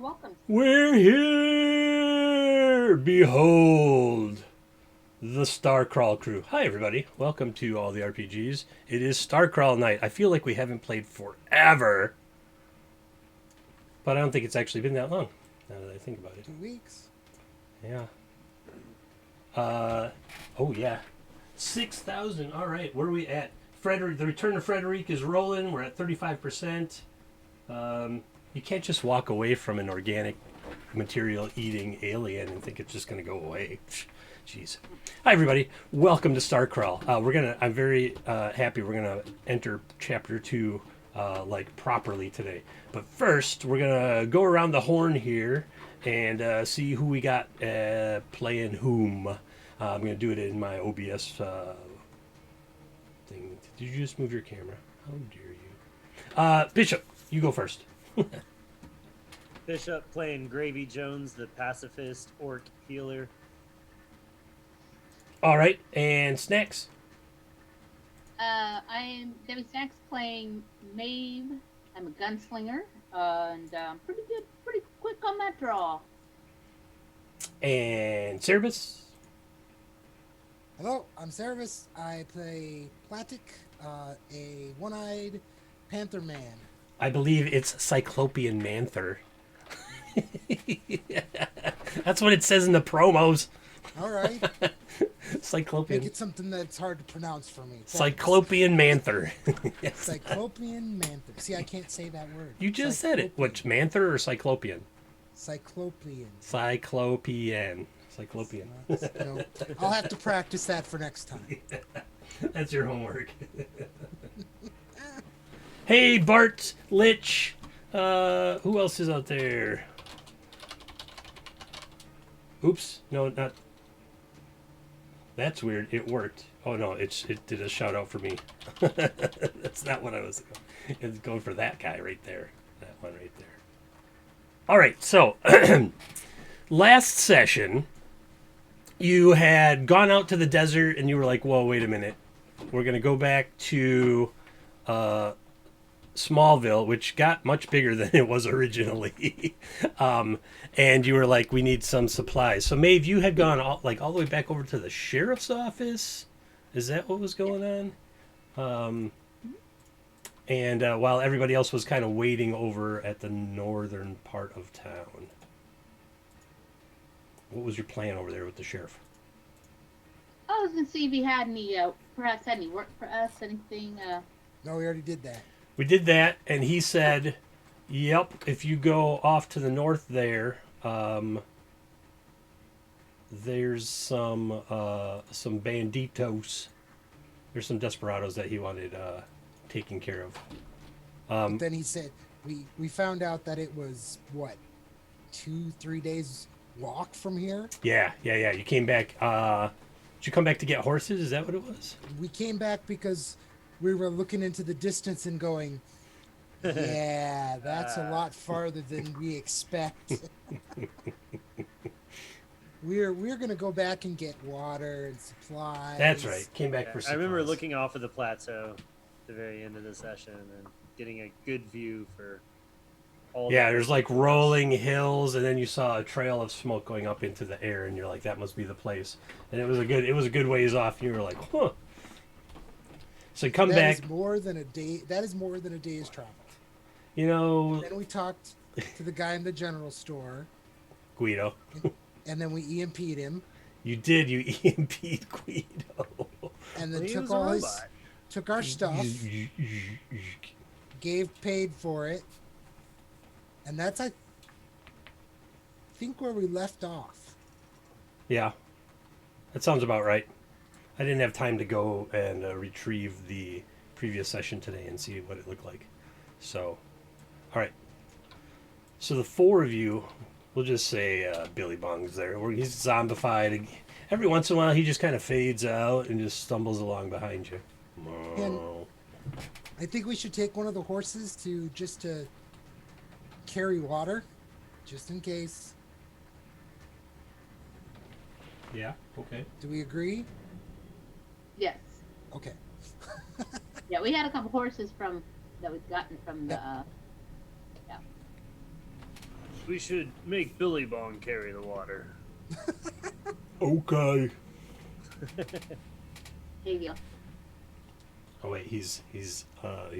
welcome. We're here! Behold, the Starcrawl crew. Hi, everybody. Welcome to All the RPGs. It is Starcrawl night. I feel like we haven't played forever, but I don't think it's actually been that long, now that I think about it. 2 weeks. Yeah. Oh, yeah. 6,000. All right, where are we at? Frederick, the Return to Frederick is rolling. We're at 35%. You can't just walk away from an organic material eating alien and think it's just going to go away. Jeez. Hi everybody. Welcome to Starcrawl. I'm very happy we're gonna enter chapter 2 like properly today. But first, we're gonna go around the horn here and see who we got playing whom. I'm gonna do it in my OBS thing. Did you just move your camera? How dare you? Bishop, you go first. Bishop playing Gravy Jones, the pacifist orc healer. All right, and Snacks. I am Debbie Snacks playing Maeve. I'm a gunslinger and pretty good, pretty quick on that draw. And Cerebus. Hello, I'm Cerebus. I play Platic, a one-eyed panther man. I believe it's Cyclopean Manther. That's what it says in the promos. All right. Cyclopean. Make it something that's hard to pronounce for me. Cyclopean Manther. Yes. Cyclopean Manther. See, I can't say that word. You just said it. Which, Manther or Cyclopean? Cyclopean. Cyclopean. No, I'll have to practice that for next time. That's your homework. Hey, Bart, Lich. Who else is out there? Oops. No, not. That's weird. It worked. Oh, no. It did a shout out for me. That's not what I was going. It's going for that guy right there. That one right there. All right. So, last session, you had gone out to the desert and you were like, whoa, wait a minute. We're going to go back to Smallville, which got much bigger than it was originally. And you were like, we need some supplies. So, Maeve, you had gone all the way back over to the sheriff's office. Is that what was going on? And while everybody else was kind of waiting over at the northern part of town. What was your plan over there with the sheriff? I was gonna see if he had any, perhaps had any work for us, anything. No, we already did that. We did that, and he said, yep, if you go off to the north there, there's some banditos. There's some desperados that he wanted taken care of. But then he said, we found out that it was, 2-3 days walk from here? Yeah. You came back. Did you come back to get horses? Is that what it was? We came back because we were looking into the distance and going, yeah, that's a lot farther than we expect. We're going to go back and get water and supplies. That's right. Came back for I supplies. remember looking off of the plateau at the very end of the session and getting a good view for all. Yeah, there's like rolling hills, and then you saw a trail of smoke going up into the air, and you're like, that must be the place. And it was a good ways off, and you were like, huh. So come back. That is more than a day. That is more than a day's travel. You know, Then we talked to the guy in the general store, Guido. and then we EMP'd him, You did. You EMP'd Guido. and then He took was a all robot. took our stuff, paid for it, and that's I think where we left off. Yeah, that sounds about right. I didn't have time to go and retrieve the previous session today and see what it looked like. So, all right. So the four of you, we'll just say Billy Bong's there. He's zombified. Every once in a while, he just kind of fades out and just stumbles along behind you. And I think we should take one of the horses to carry water, just in case. Yeah. Okay. Do we agree? Yes. Okay. Yeah, we had a couple horses that we'd gotten from the. Yeah. We should make Billy Bong carry the water. Okay. There you go. Oh wait, he's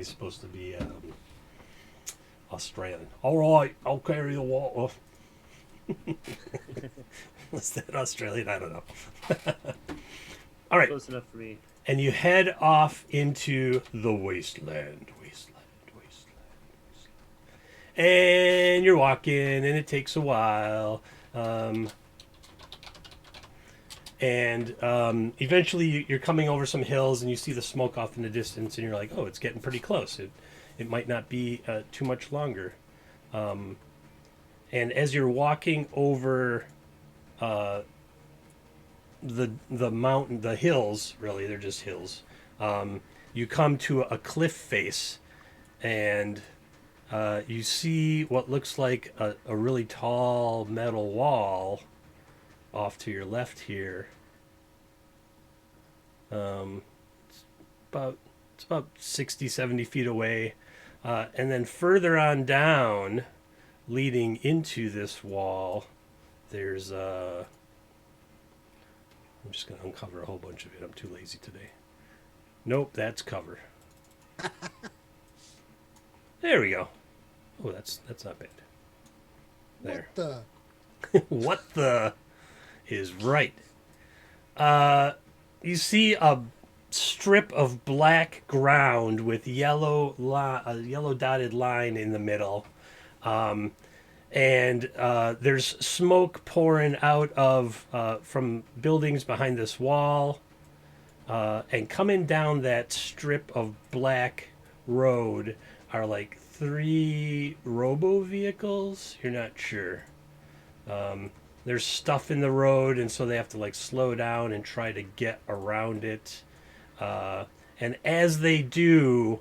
supposed to be Australian. All right, I'll carry the water. Was that Australian? I don't know. All right, Close enough for me. and you head off into the wasteland. And you're walking, and it takes a while. Eventually you're coming over some hills, and you see the smoke off in the distance, and you're like, oh, it's getting pretty close. It might not be too much longer. And as you're walking over the mountain, the hills, really, they're just hills, you come to a cliff face, and you see what looks like a really tall metal wall off to your left here. It's about 60, 70 feet away. And then further on down, leading into this wall, there's I'm just going to uncover a whole bunch of it. I'm too lazy today. Nope, that's cover. There we go. Oh, that's not bad. There. What the? What the is right. You see a strip of black ground with a yellow dotted line in the middle. And there's smoke pouring out of from buildings behind this wall. And coming down that strip of black road are like 3 robo vehicles. You're not sure. There's stuff in the road, and so they have to like slow down and try to get around it. And as they do,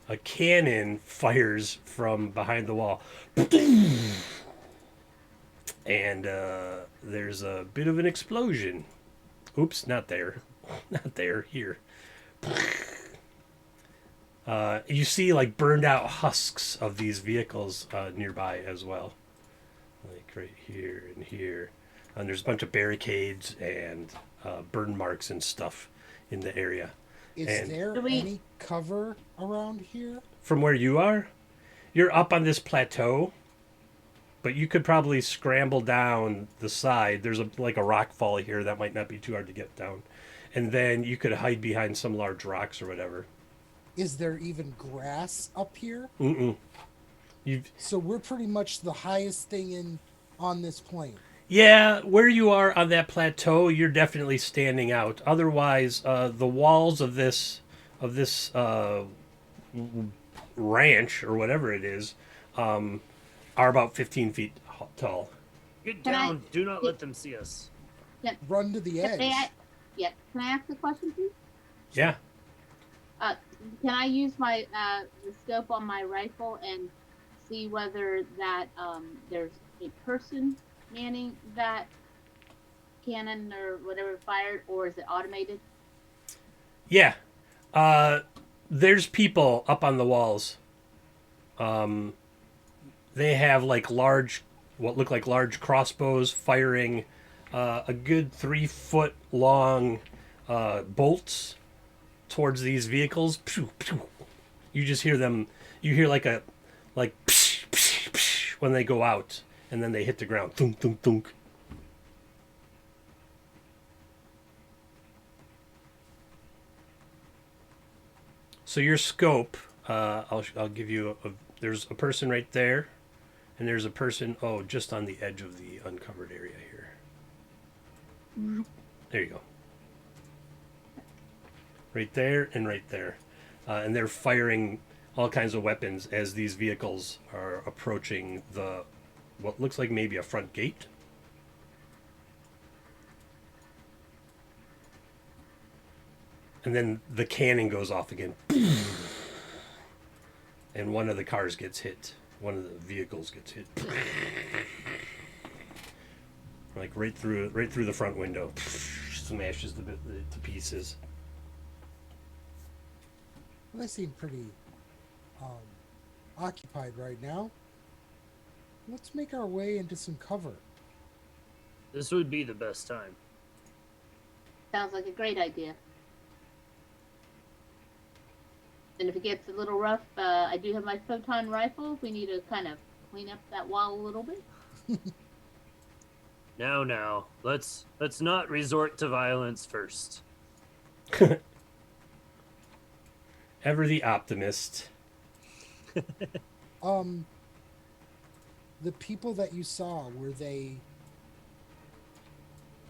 a cannon fires from behind the wall. And there's a bit of an explosion. Oops, not there. Not there, here. You see like burned out husks of these vehicles nearby as well. Like right here and here. And there's a bunch of barricades and burn marks and stuff in the area. Is And- there Do we- any cover around here? From where you are, you're up on this plateau, but you could probably scramble down the side. There's like a rock fall here that might not be too hard to get down. And then you could hide behind some large rocks or whatever. Is there even grass up here? Mm-mm. You've So we're pretty much the highest thing on this plane. Yeah, where you are on that plateau, you're definitely standing out. Otherwise, the walls of this ranch or whatever it is are about 15 feet tall. Get Can I- down. Do not let them see us. Run to the edge. Can I ask a question, please? Yeah. Can I use my the scope on my rifle and see whether that there's a person manning that cannon or whatever fired, or is it automated? Yeah. There's people up on the walls. They have like what look like large crossbows firing a good 3-foot long bolts towards these vehicles. Pew, pew. You just hear them. You hear like psh, psh, psh, when they go out, and then they hit the ground. Thunk, thunk, thunk. So your scope, I'll give you there's a person right there, and there's a person just on the edge of the uncovered area here. There you go. Right there and right there, and they're firing all kinds of weapons as these vehicles are approaching what looks like maybe a front gate. And then the cannon goes off again. And one of the cars gets hit. One of the vehicles gets hit. Like right through the front window. Smashes to pieces. Well, they seem pretty occupied right now. let's make our way into some cover. This would be the best time. Sounds like a great idea. And if it gets a little rough, I do have my photon rifle. If we need to kind of clean up that wall a little bit. Now, let's not resort to violence first. Ever the optimist. The people that you saw, were they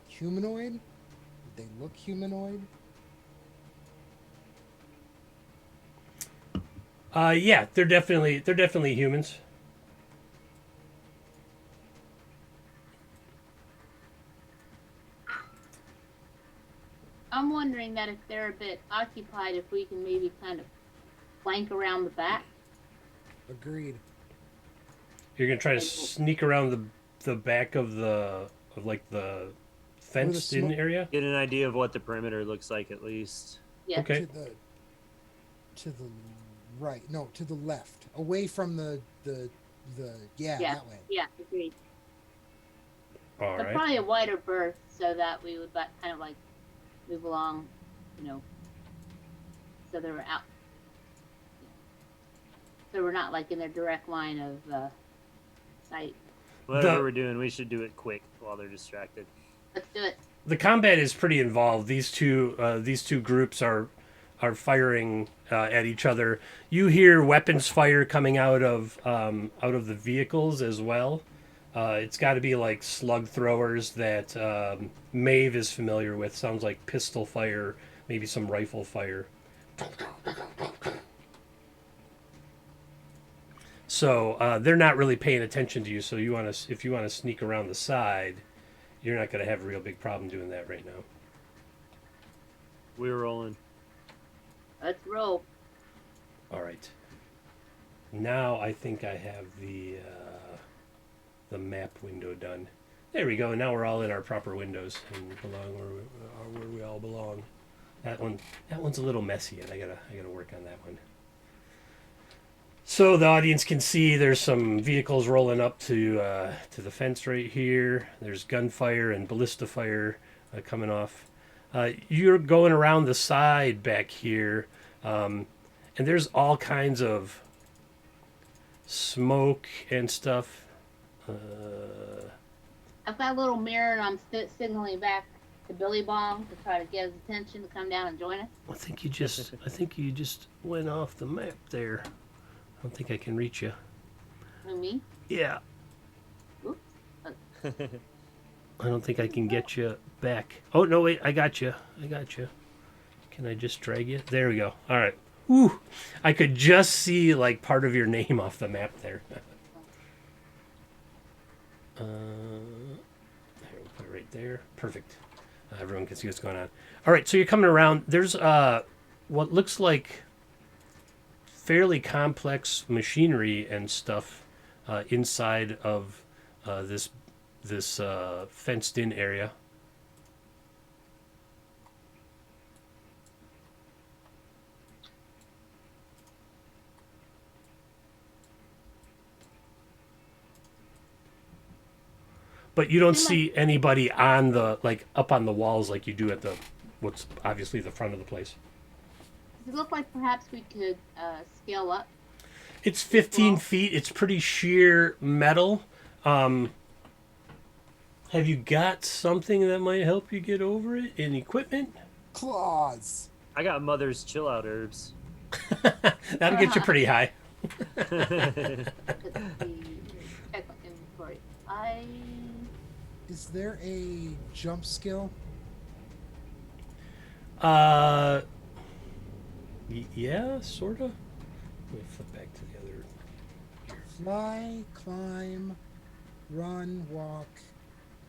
humanoid? Did they look humanoid? Yeah, they're definitely humans. I'm wondering that if they're a bit occupied, if we can maybe kind of flank around the back. Agreed. You're gonna try to sneak around the back of the fenced in smoke- area. Get an idea of what the perimeter looks like at least. Yeah. Okay. To the right. No, to the left. Away from the Yeah. that way. Yeah, agreed. All But right. probably a wider berth so that we would kind of like move along, so they were out. So we're not like in their direct line of sight. Whatever we're doing, we should do it quick while they're distracted. Let's do it. The combat is pretty involved. These two groups are firing at each other. You hear weapons fire coming out of the vehicles as well. It's got to be like slug throwers that Maeve is familiar with. Sounds like pistol fire, maybe some rifle fire. So they're not really paying attention to you. So if you want to sneak around the side, you're not going to have a real big problem doing that right now. We're rolling. Let's roll. All right. Now I think I have the map window done. There we go. Now we're all in our proper windows and belong where we all belong. That one's a little messy, and I gotta work on that one. So the audience can see there's some vehicles rolling up to the fence right here. There's gunfire and ballista fire coming off. You're going around the side back here, and there's all kinds of smoke and stuff. I've got a little mirror and I'm signaling back to Billy Bong to try to get his attention to come down and join us. I think you just went off the map there. I don't think I can reach you. Who, me? Yeah. Oops. I don't think I can get you back. Oh no, wait! I got you. Can I just drag you? There we go. All right. Whew. I could just see like part of your name off the map there. There, we'll put it right there. Perfect. Everyone can see what's going on. All right, so you're coming around. There's what looks like fairly complex machinery and stuff inside of this fenced-in area. But you don't see anybody on up on the walls like you do at what's obviously the front of the place. Does it look like perhaps we could scale up? It's 15 feet. It's pretty sheer metal. Have you got something that might help you get over it? Any equipment? Claws. I got Mother's chill out herbs. That'll get you pretty high. Let's see. Check my inventory. Is there a jump skill? Yeah, sorta. Let me flip back to the other. Fly, climb, run, walk.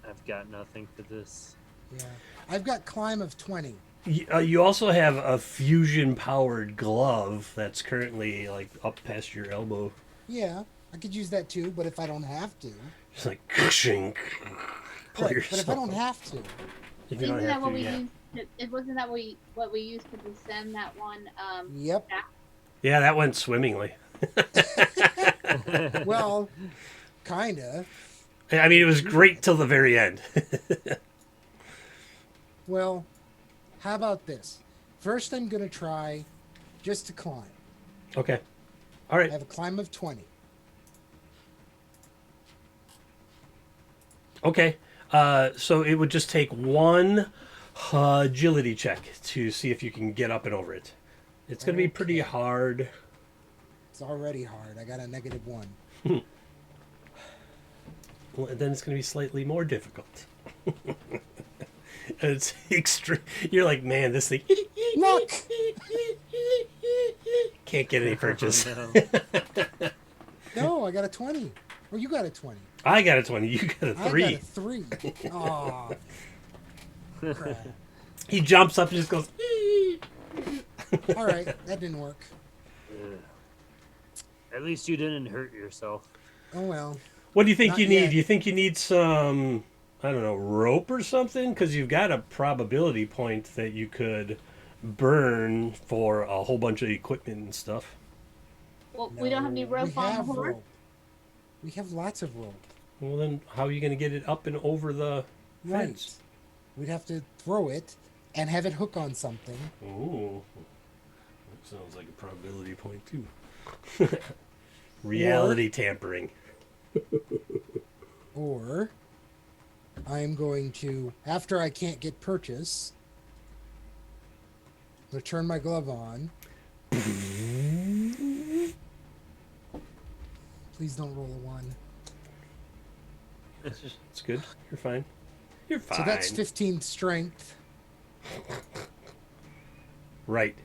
I've got nothing for this. Yeah. I've got climb of 20. You also have a fusion-powered glove that's currently like up past your elbow. Yeah, I could use that too, but if I don't have to. Just like pushing. Right, but if I don't have to. If you don't Isn't that have what to, we yeah. used? It wasn't that what we used to descend that one. Yep. Yeah, that went swimmingly. Well, Kinda. I mean, it was great till the very end. Well, how about this? First, I'm going to try just to climb. Okay. All I right. have a climb of 20. Okay. So it would just take one agility check to see if you can get up and over it. It's going to be pretty Okay. hard. It's already hard. I got a -1. Well, and then it's going to be slightly more difficult. It's extreme. You're like, man, this thing Look! can't get any purchase. No. No, I got a 20. Or you got a 20. I got a 20. You got a 3. I got a 3. Aw. Crap. He jumps up and just goes. All right, that didn't work. At least you didn't hurt yourself. Oh well. What do you think Not you need? yet. Do you think you need some, I don't know, rope or something? Because you've got a probability point that you could burn for a whole bunch of equipment and stuff. Well, we don't have any No, rope we on the have horse. rope. We have lots of rope. Well, then how are you going to get it up and over the Right. fence? We'd have to throw it and have it hook on something. Ooh, that sounds like a probability point too. Reality tampering. Or I'm going to, after I can't get purchase, I'm going to turn my glove on. Please don't roll a 1. It's good. You're fine. You're fine. So that's 15 strength. Right.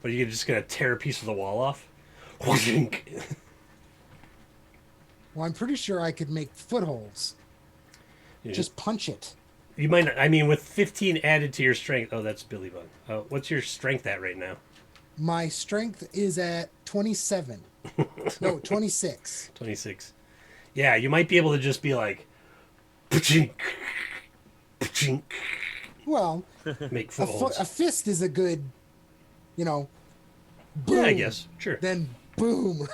But you're just going to tear a piece of the wall off? Well, I'm pretty sure I could make footholds. Yeah. Just punch it. You might not, I mean, with 15 added to your strength. Oh, that's Billy Bun. What's your strength at right now? My strength is at 27. No, 26. 26. Yeah, you might be able to just be like, pa-chink, pa-chink, Well, make a footholds. fist is a good, you know, boom. Yeah, I guess. Sure. Then boom.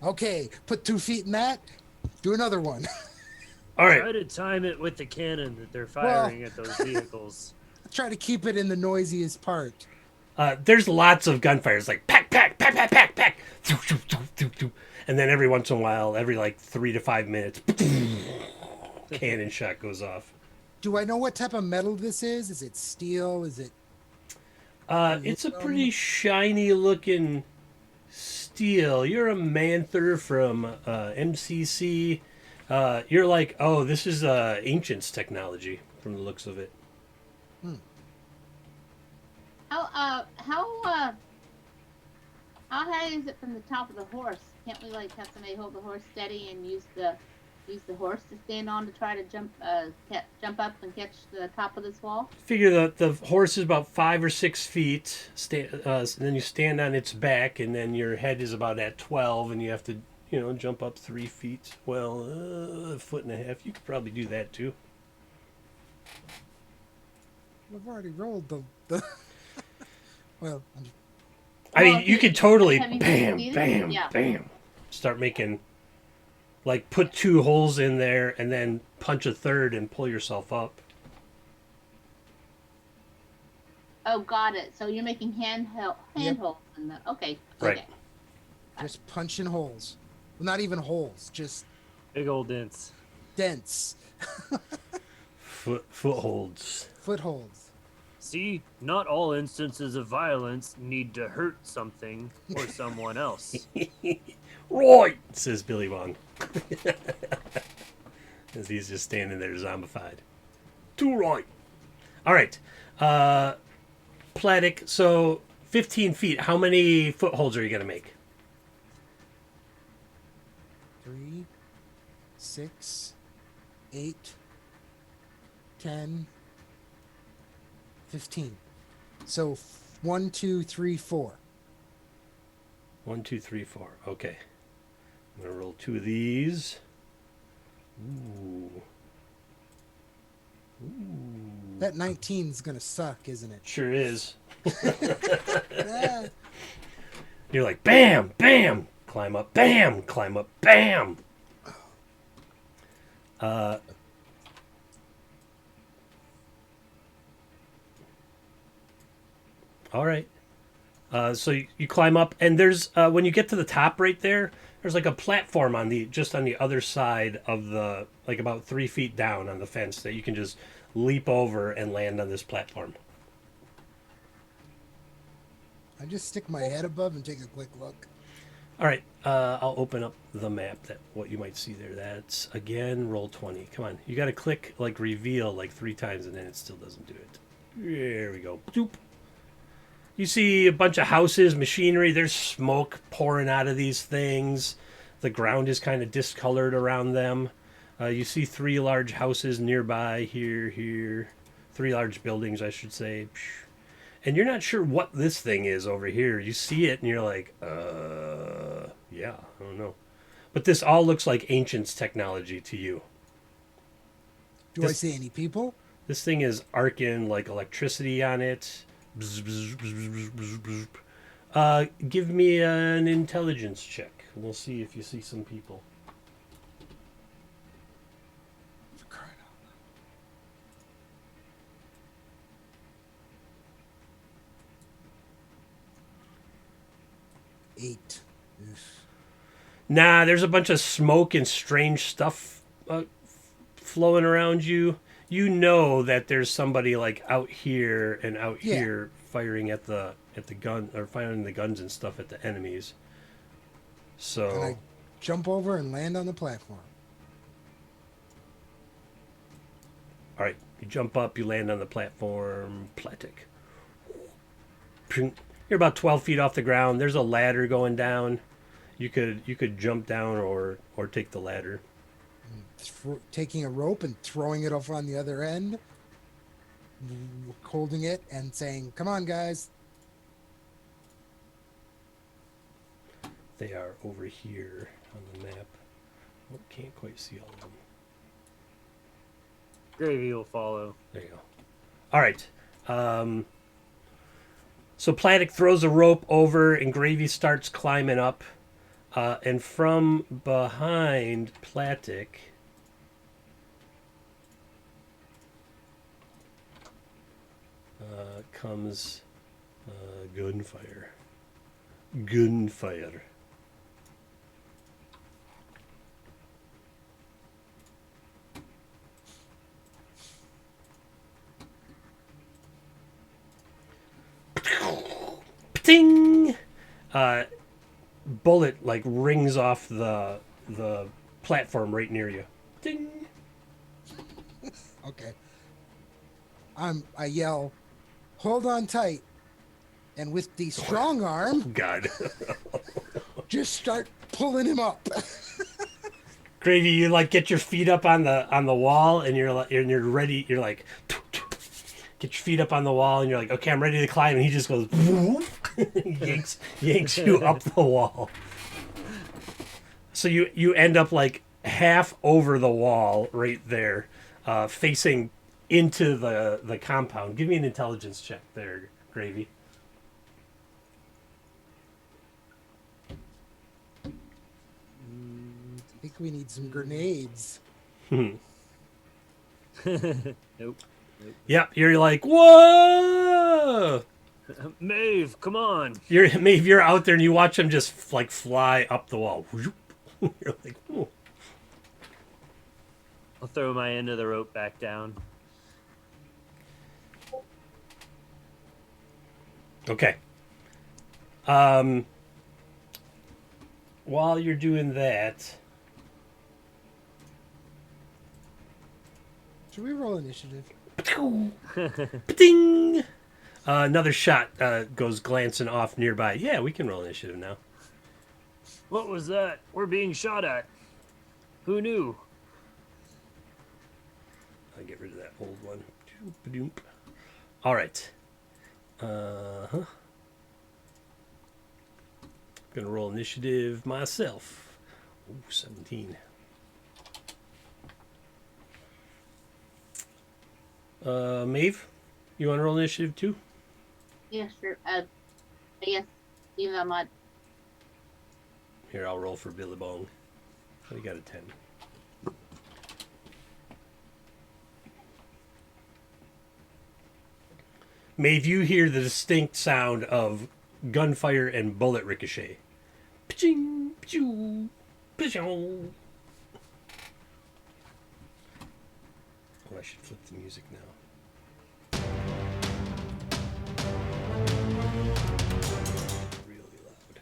Okay, put 2 feet in that. Do another one. All Try right. to time it with the cannon that they're firing at those vehicles. Try to keep it in the noisiest part. There's lots of gunfire. It's like pack, pack, pack, pack, pack, pack. Thoo, thoo, thoo, thoo, thoo. And then every once in a while, every like 3 to 5 minutes, cannon shot goes off. Do I know what type of metal this is? Is it steel? Is it... It's a pretty shiny looking steel. You're a Manther from MCC. You're like, oh, this is Ancients technology from the looks of it. How high is it from the top of the horse? Can't we like have somebody hold the horse steady and use the horse to stand on to try to jump up and catch the top of this wall? Figure the horse is about 5 or 6 feet. And then you stand on its back, and then your head is about at 12, and you have to, jump up 3 feet. Well, a foot and a half. You could probably do that too. I've already rolled the... Well, I mean, Well, you could totally have you bam, succeeded? bam, Yeah. bam. Start making, like, put 2 holes in there, and then punch a third and pull yourself up. Oh, got it. So you're making handholds in the. Okay. Right. Okay. just punching holes. Well, not even holes, just Big old dents. dents. Footholds. Footholds. See, not all instances of violence need to hurt something or someone else. Right, says Billy Bong. As he's just standing there zombified. Too right. All right. Platic, so 15 feet. How many footholds are you going to make? 3, 6, 8, 10, 15. So 1, 2, 3, 4. 1, 2, 3, 4. Okay. I'm going to roll 2 of these. Ooh. Ooh. That 19 is gonna suck, isn't it? Sure is. Ah, You're like, bam, bam, climb up, bam, climb up, bam. Uh, all right. So you climb up, and there's when you get to the top right there, there's like a platform on the just on the other side of the like about 3 feet down on the fence that you can just leap over and land on this platform. I just stick my head above and take a quick look. All right, I'll open up the map. That what you might see there. That's again roll 20. Come on, you got to click like reveal like 3 times, and then it still doesn't do it. There we go. Doop. You see a bunch of houses, machinery. There's smoke pouring out of these things. The ground is kind of discolored around them. You see 3 large houses nearby. Here. 3 large buildings, I should say. And you're not sure what this thing is over here. You see it and you're like, yeah, I don't know. But this all looks like Ancients technology to you. Do I This- see any people? This thing is arcing like electricity on it. Bzz, bzz, bzz, bzz, bzz, bzz. Give me an intelligence check. We'll see if you see some people. For crying out 8. Ugh. Nah, there's a bunch of smoke and strange stuff flowing around you. You know that there's somebody like out here and out Yeah. here firing at the gun or firing the guns and stuff at the enemies. So Can I jump over and land on the platform? all right, you jump up, you land on the platform. Platic. You're about 12 feet off the ground. There's a ladder going down. You could jump down or take the ladder. Taking a rope and throwing it off on the other end, holding it and saying, "Come on, guys." They are over here on the map. Oh, can't quite see all of them. Gravy will follow. There you go. All right. So Platic throws a rope over, and Gravy starts climbing up. And from behind Platic comes gunfire. Gunfire. Ding! Bullet like rings off the platform right near you. Ding! Okay. I yell, "Hold on tight," and with the strong arm, God. just start pulling him up. Gravy, you like get your feet up on the wall, and you're ready. You're like, get your feet up on the wall, and you're like, okay, I'm ready to climb. And he just goes, yanks you up the wall. So you end up like half over the wall right there, facing into the compound. Give me an intelligence check there, Gravy. I think we need some grenades. Nope. Yep, you're like, whoa! Maeve, come on. You're out there and you watch him just like fly up the wall. You're like, whoa. I'll throw my end of the rope back down. Okay. While you're doing that, Should we roll initiative? ding! Another shot goes glancing off nearby. Yeah, we can roll initiative now. What was that? We're being shot at. Who knew? I'll get rid of that old one. Doop-a-doop. All right. Uh-huh. Gonna roll initiative myself. Ooh, 17. Maeve, you want to roll initiative too? Yeah, sure. I guess even though I'm not. Here, I'll roll for Billabong. I got a 10. Maeve, you hear the distinct sound of gunfire and bullet ricochet. Pching, pchoo, pchoo. Oh, I should flip the music now. Really loud.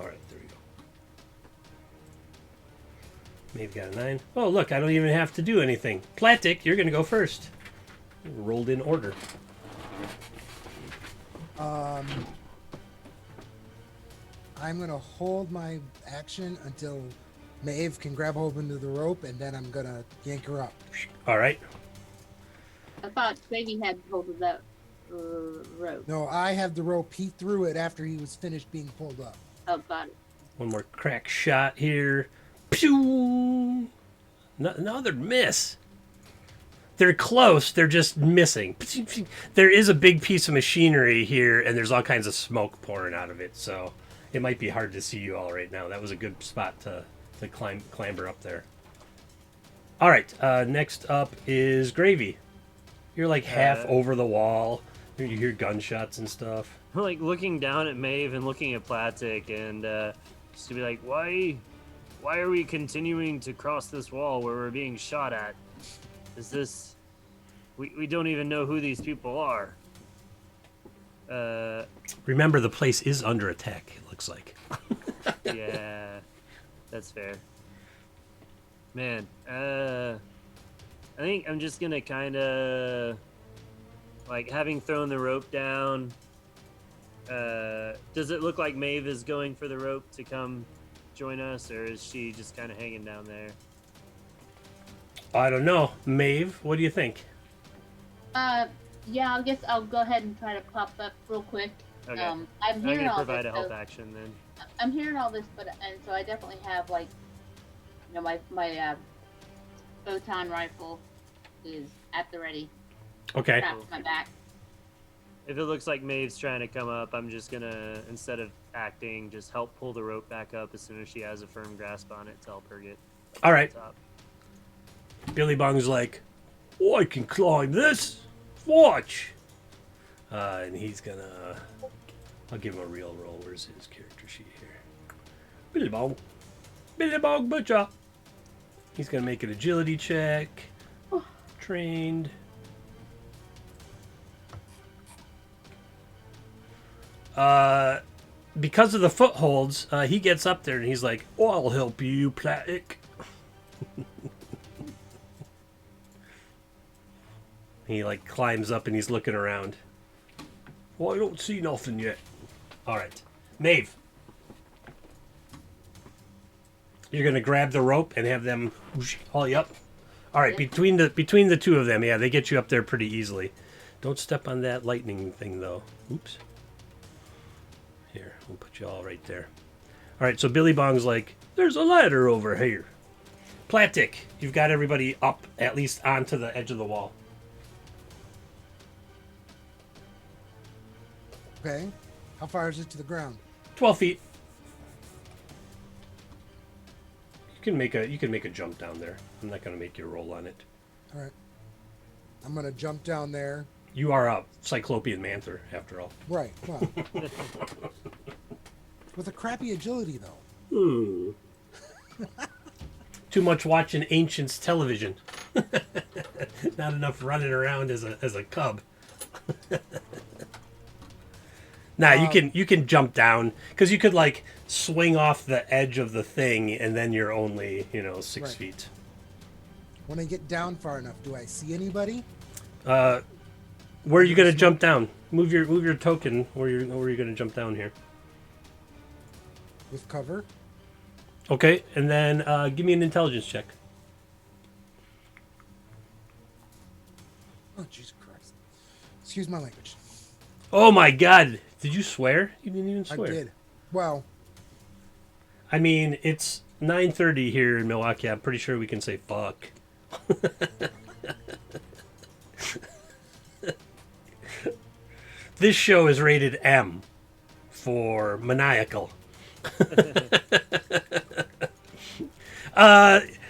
All right, there we go. Maeve got a 9. Oh, look, I don't even have to do anything. Platic, you're going to go first. Rolled in order. I'm gonna hold my action until Maeve can grab hold into the rope, and then I'm gonna yank her up. All right. I thought Gravy had hold of that rope. No, I have the rope. He threw it after he was finished being pulled up. Oh, got it. One more crack shot here. Pew! Another miss. They're close. They're just missing. There is a big piece of machinery here, and there's all kinds of smoke pouring out of it. So it might be hard to see you all right now. That was a good spot to clamber up there. All right. Next up is Gravy. You're like half over the wall. You hear gunshots and stuff. Like looking down at Maeve and looking at Platic, and just to be like, why are we continuing to cross this wall where we're being shot at? Is this... We don't even know who these people are. Remember, the place is under attack, it looks like. Yeah, that's fair. Man, I think I'm just gonna kind of... Like, having thrown the rope down, does it look like Maeve is going for the rope to come join us, or is she just kind of hanging down there? I don't know. Maeve, what do you think? Yeah, I guess I'll go ahead and try to pop up real quick. Okay. I'm I'm hearing gonna all provide this. a help So action then. I'm hearing all this, and so I definitely have like, my photon rifle is at the ready, Okay. strapped to my back. If it looks like Maeve's trying to come up, I'm just gonna, instead of acting, just help pull the rope back up as soon as she has a firm grasp on it to help her get All right. to the top. Billy Bong's like, I can climb this. Watch. And he's gonna... I'll give him a real roll. Where's his character sheet here? Billy Bong. Billy Bong Butcher. He's gonna make an agility check. Trained. Because of the footholds, he gets up there and he's like, oh, I'll help you, Platic. He like climbs up and he's looking around. Well, I don't see nothing yet. All right, Maeve. You're gonna grab the rope and have them haul you up. All right, between the two of them, yeah, they get you up there pretty easily. Don't step on that lightning thing though. Oops. Here, we'll put you all right there. All right, so Billy Bong's like, there's a ladder over here. Platic, you've got everybody up at least onto the edge of the wall. Okay. How far is it to the ground? 12 feet. You can make a jump down there. I'm not gonna make you roll on it. All right. I'm gonna jump down there. You are a Cyclopean Manther, after all. Right. Well, with a crappy agility though. Too much watching Ancients television. Not enough running around as a cub. Nah, you can jump down because you could like swing off the edge of the thing, and then you're only 6 Right. feet. When I get down far enough, do I see anybody? Where are you gonna jump down? Move your token. Where you gonna jump down here? With cover? Okay, and then give me an intelligence check. Oh, Jesus Christ. Excuse my language. Oh my God! Did you swear? You didn't even swear. I did. Well, I mean, it's 9:30 here in Milwaukee. I'm pretty sure we can say fuck. This show is rated M for maniacal.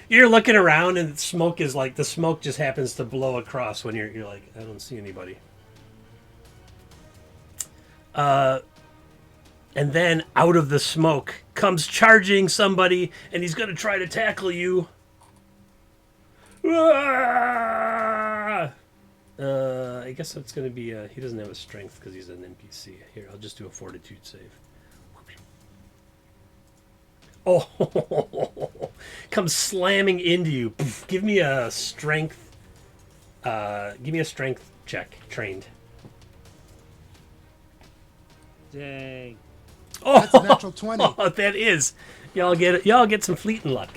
You're looking around, and smoke is like the smoke just happens to blow across when you're like, I don't see anybody. And then out of the smoke comes charging somebody, and he's gonna try to tackle you. I guess that's gonna be. He doesn't have a strength because he's an NPC. Here, I'll just do a fortitude save. Oh, comes slamming into you. Give me a strength. Give me a strength check. Trained. Dang. Oh, That's a natural 20. that is. Y'all get some fleeting luck.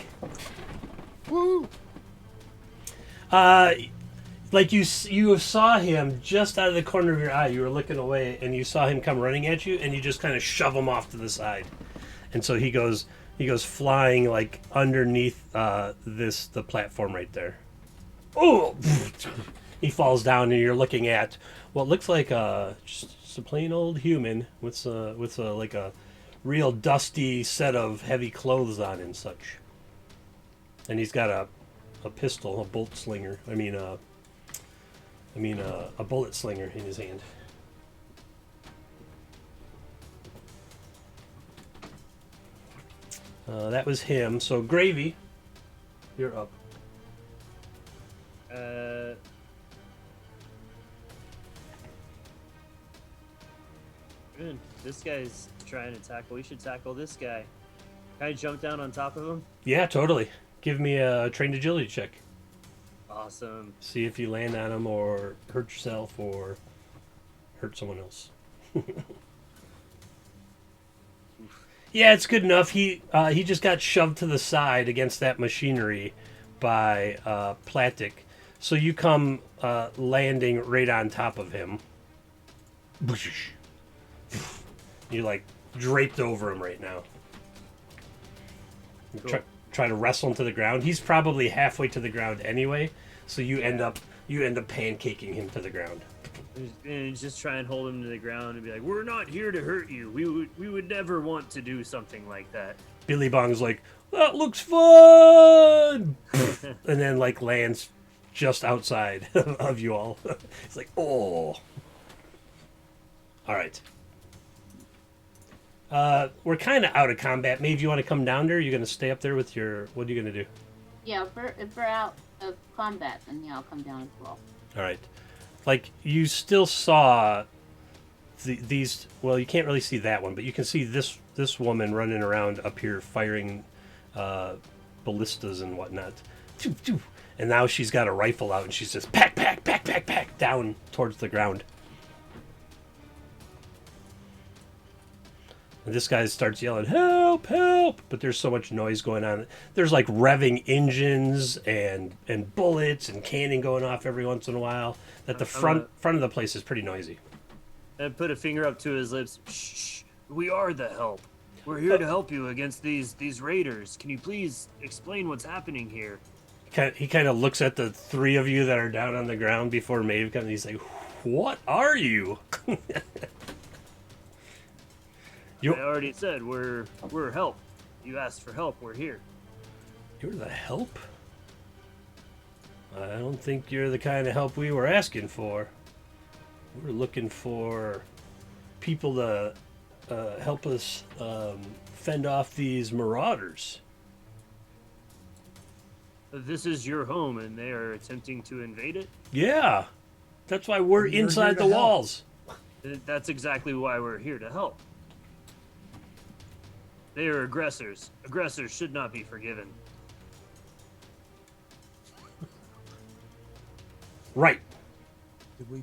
Woo! Like you saw him just out of the corner of your eye. You were looking away, and you saw him come running at you, and you just kind of shove him off to the side, and so he goes flying like underneath the platform right there. Oh, he falls down, and you're looking at what looks like just a plain old human with like a real dusty set of heavy clothes on and such, and he's got a pistol, a bolt slinger. I mean a bullet slinger in his hand. That was him. So Gravy, you're up. Good. This guy's trying to tackle. We should tackle this guy. Can I jump down on top of him? Yeah, totally. Give me a trained agility check. Awesome. See if you land on him or hurt yourself or hurt someone else. Yeah, it's good enough. He just got shoved to the side against that machinery by Platic. So you come landing right on top of him. You're like draped over him right now. Cool. Try to wrestle him to the ground. He's probably halfway to the ground anyway, so you end up pancaking him to the ground. And just try and hold him to the ground and be like, "We're not here to hurt you. We would never want to do something like that." Billy Bong's like, "That looks fun," and then like lands just outside of you all. It's like, oh. All right. We're kind of out of combat. Maeve, you want to come down there? You're going to stay up there with your... What are you going to do? Yeah, if we're out of combat, then yeah, I'll come down as well. All right. Like, you still saw these... Well, you can't really see that one, but you can see this woman running around up here firing ballistas and whatnot. And now she's got a rifle out, and she's just pack down towards the ground. And this guy starts yelling, "Help, help!" But there's so much noise going on. There's like revving engines and bullets and cannon going off every once in a while. That the front of the place is pretty noisy. And put a finger up to his lips. Shh, we are the help. We're here to help you against these raiders. Can you please explain what's happening here? He kind of looks at the three of you that are down on the ground before Maeve comes. He's like, "What are you?" I already said we're help. You asked for help. We're here. You're the help? I don't think you're the kind of help we were asking for. We're looking for people to help us fend off these marauders. This is your home, and they are attempting to invade it? Yeah. That's why we're And you're inside here to the help. walls. That's exactly why we're here to help. They are aggressors. Aggressors should not be forgiven. Right. Did we?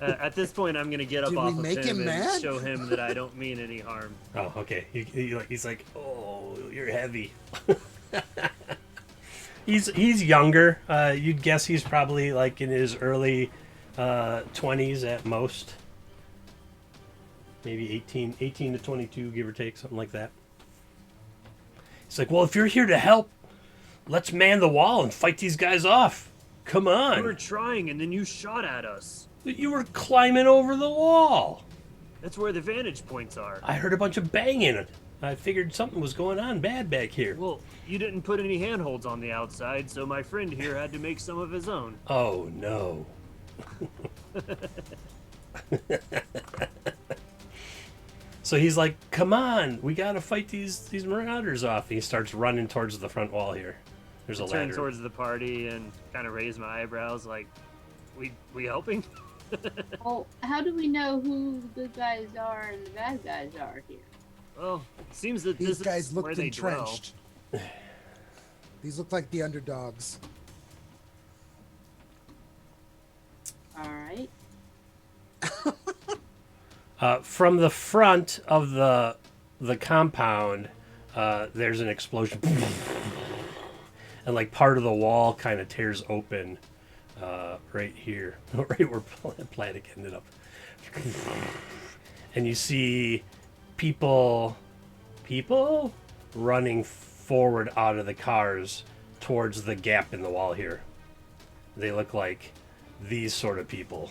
At this point, I'm going to get up Did we off of make him him and mad? show him that I don't mean any harm. Oh, okay. He's like, "Oh, you're heavy." He's younger. You'd guess he's probably like in his early 20s at most. Maybe 18 to 22, give or take, something like that. He's like, "Well, if you're here to help, let's man the wall and fight these guys off. Come on." We were trying, and then you shot at us. You were climbing over the wall. That's where the vantage points are. I heard a bunch of banging. I figured something was going on bad back here. Well, you didn't put any handholds on the outside, so my friend here had to make some of his own. Oh no. So he's like, "Come on, we gotta fight these marauders off." And he starts running towards the front wall here. There's a Turn ladder. towards the party and kind of raise my eyebrows, like, we helping? Well, how do we know who the good guys are and the bad guys are here? Well, it seems that These this guys is where looked they dwell. entrenched. These look like the underdogs. All right. From the front of the compound, there's an explosion, and like part of the wall kind of tears open, right here, right where Platic ended up, and you see people running forward out of the cars towards the gap in the wall here. They look like these sort of people.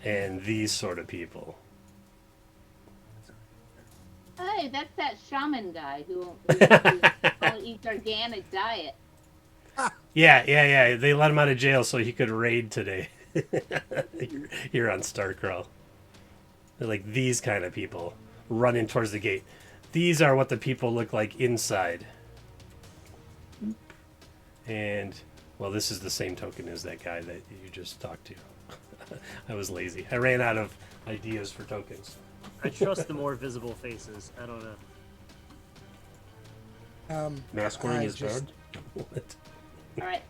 And these sort of people. Hey, that's that shaman guy who eats organic diet. Yeah. They let him out of jail so he could raid today. Here on Starcrawl. They're like these kind of people running towards the gate. These are what the people look like inside. And, well, this is the same token as that guy that you just talked to. I was lazy. I ran out of ideas for tokens. I trust the more visible faces. I don't know. Mask wearing I is just- bad? What? All right.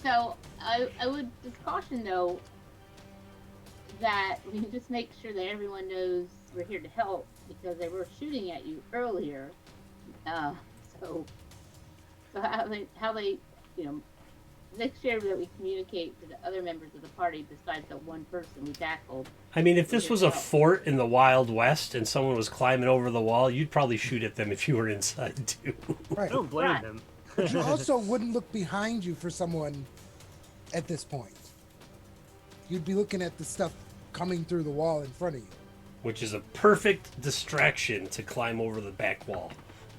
So I would just caution though that we just make sure that everyone knows we're here to help because they were shooting at you earlier. So how they make sure that we communicate to the other members of the party besides the one person we tackled. I mean, if this was a fort in the Wild West and someone was climbing over the wall, you'd probably shoot at them if you were inside too. Right. I don't blame Right. him. But you also wouldn't look behind you for someone at this point. You'd be looking at the stuff coming through the wall in front of you. Which is a perfect distraction to climb over the back wall,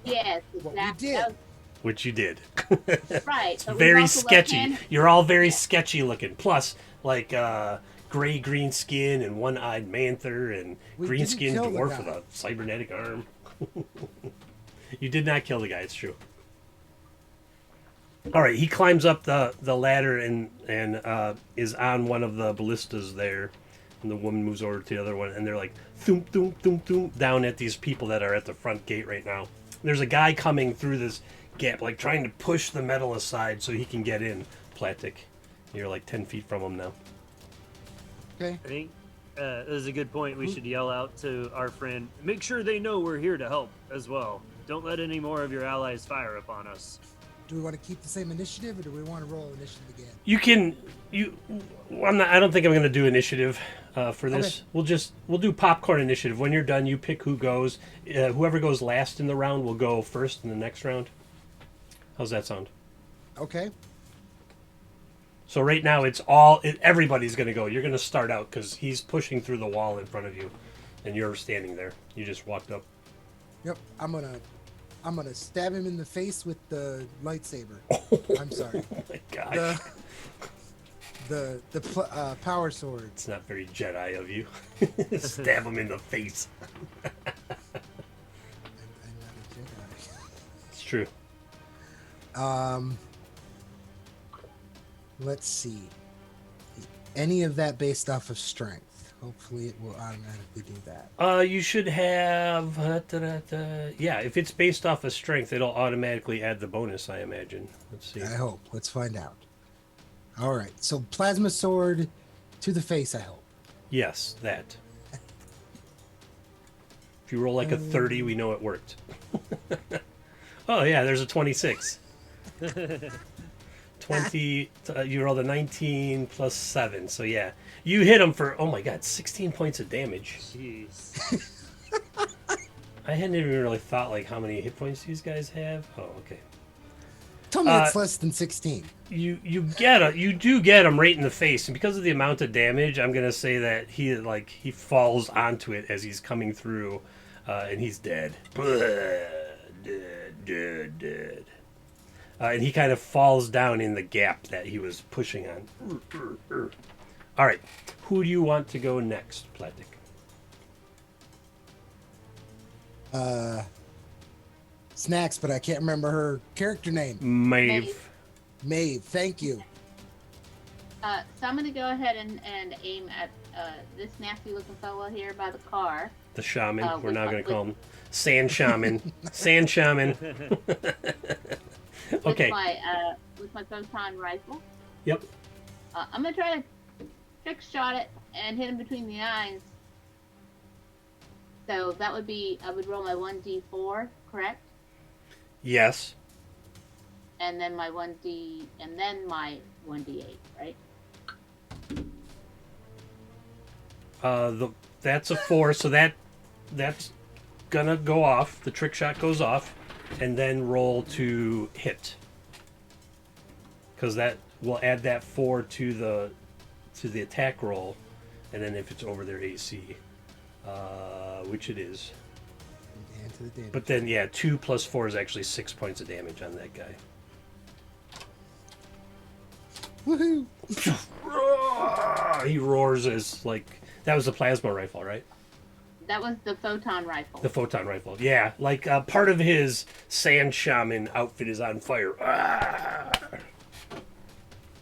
Yes, What we exactly. did. That which you did. was right. It's but we've very also sketchy. left-handed- You're all very sketchy looking. Plus, like gray-green skin and one-eyed manther and We green-skinned didn't kill the dwarf guy. with a cybernetic arm. You did not kill the guy. It's true. All right, he climbs up the ladder and is on one of the ballistas there, and the woman moves over to the other one, and they're like thump thump thump thump down at these people that are at the front gate right now. There's a guy coming through this gap, like trying to push the metal aside so he can get in. Platic, you're like 10 feet from him now. Okay. I think this is a good point. We should yell out to our friend. Make sure they know we're here to help as well. Don't let any more of your allies fire upon us. Do we want to keep the same initiative, or do we want to roll initiative again? You can I don't think I'm going to do initiative for this. Okay. We'll do popcorn initiative. When you're done, you pick who goes. Whoever goes last in the round will go first in the next round. How's that sound? Okay. So right now everybody's going to go. You're going to start out because he's pushing through the wall in front of you, and you're standing there. You just walked up. Yep. I'm gonna stab him in the face with the lightsaber. I'm sorry. Oh my gosh. The power sword. It's not very Jedi of you. Stab him in the face. I'm not a It's true. Jedi. Let's see. Any of that based off of strength? Hopefully, it will automatically do that. You should have. Yeah, if it's based off of strength, it'll automatically add the bonus, I imagine. Let's see. I hope. Let's find out. All right. So, plasma sword to the face. I hope. Yes, that. If you roll like a 30, we know it worked. Oh, yeah, there's a 26. 20, you rolled a 19 plus 7. So, yeah. You hit him for, oh my god, 16 points of damage. Jeez. I hadn't even really thought, like, how many hit points these guys have. Oh, okay. Tell me it's less than 16. You do get him right in the face, and because of the amount of damage, I'm gonna say that he falls onto it as he's coming through. And he's dead. Dead. And he kind of falls down in the gap that he was pushing on. All right. Who do you want to go next, Platic? Snacks, but I can't remember her character name. Maeve. Maeve, thank you. So I'm going to go ahead and aim at this nasty looking fellow here by the car. The shaman. We're with now my- going to call him Sand Shaman. Sand Shaman. Okay. With my photon rifle. Yep. I'm going to try to trick shot it and hit him between the eyes. So that would be, I would roll my 1d4, correct? Yes. And then my 1d, and then my 1d8, right? That's a 4, so that's gonna go off. The trick shot goes off, and then roll to hit, because that will add that 4 to the attack roll, and then if it's over their AC, which it is. And to the damage. But then 2 plus 4 is actually 6 points of damage on that guy. Woohoo! He roars as like that was the plasma rifle, right? That was the photon rifle. The photon rifle. Yeah, like part of his sand shaman outfit is on fire.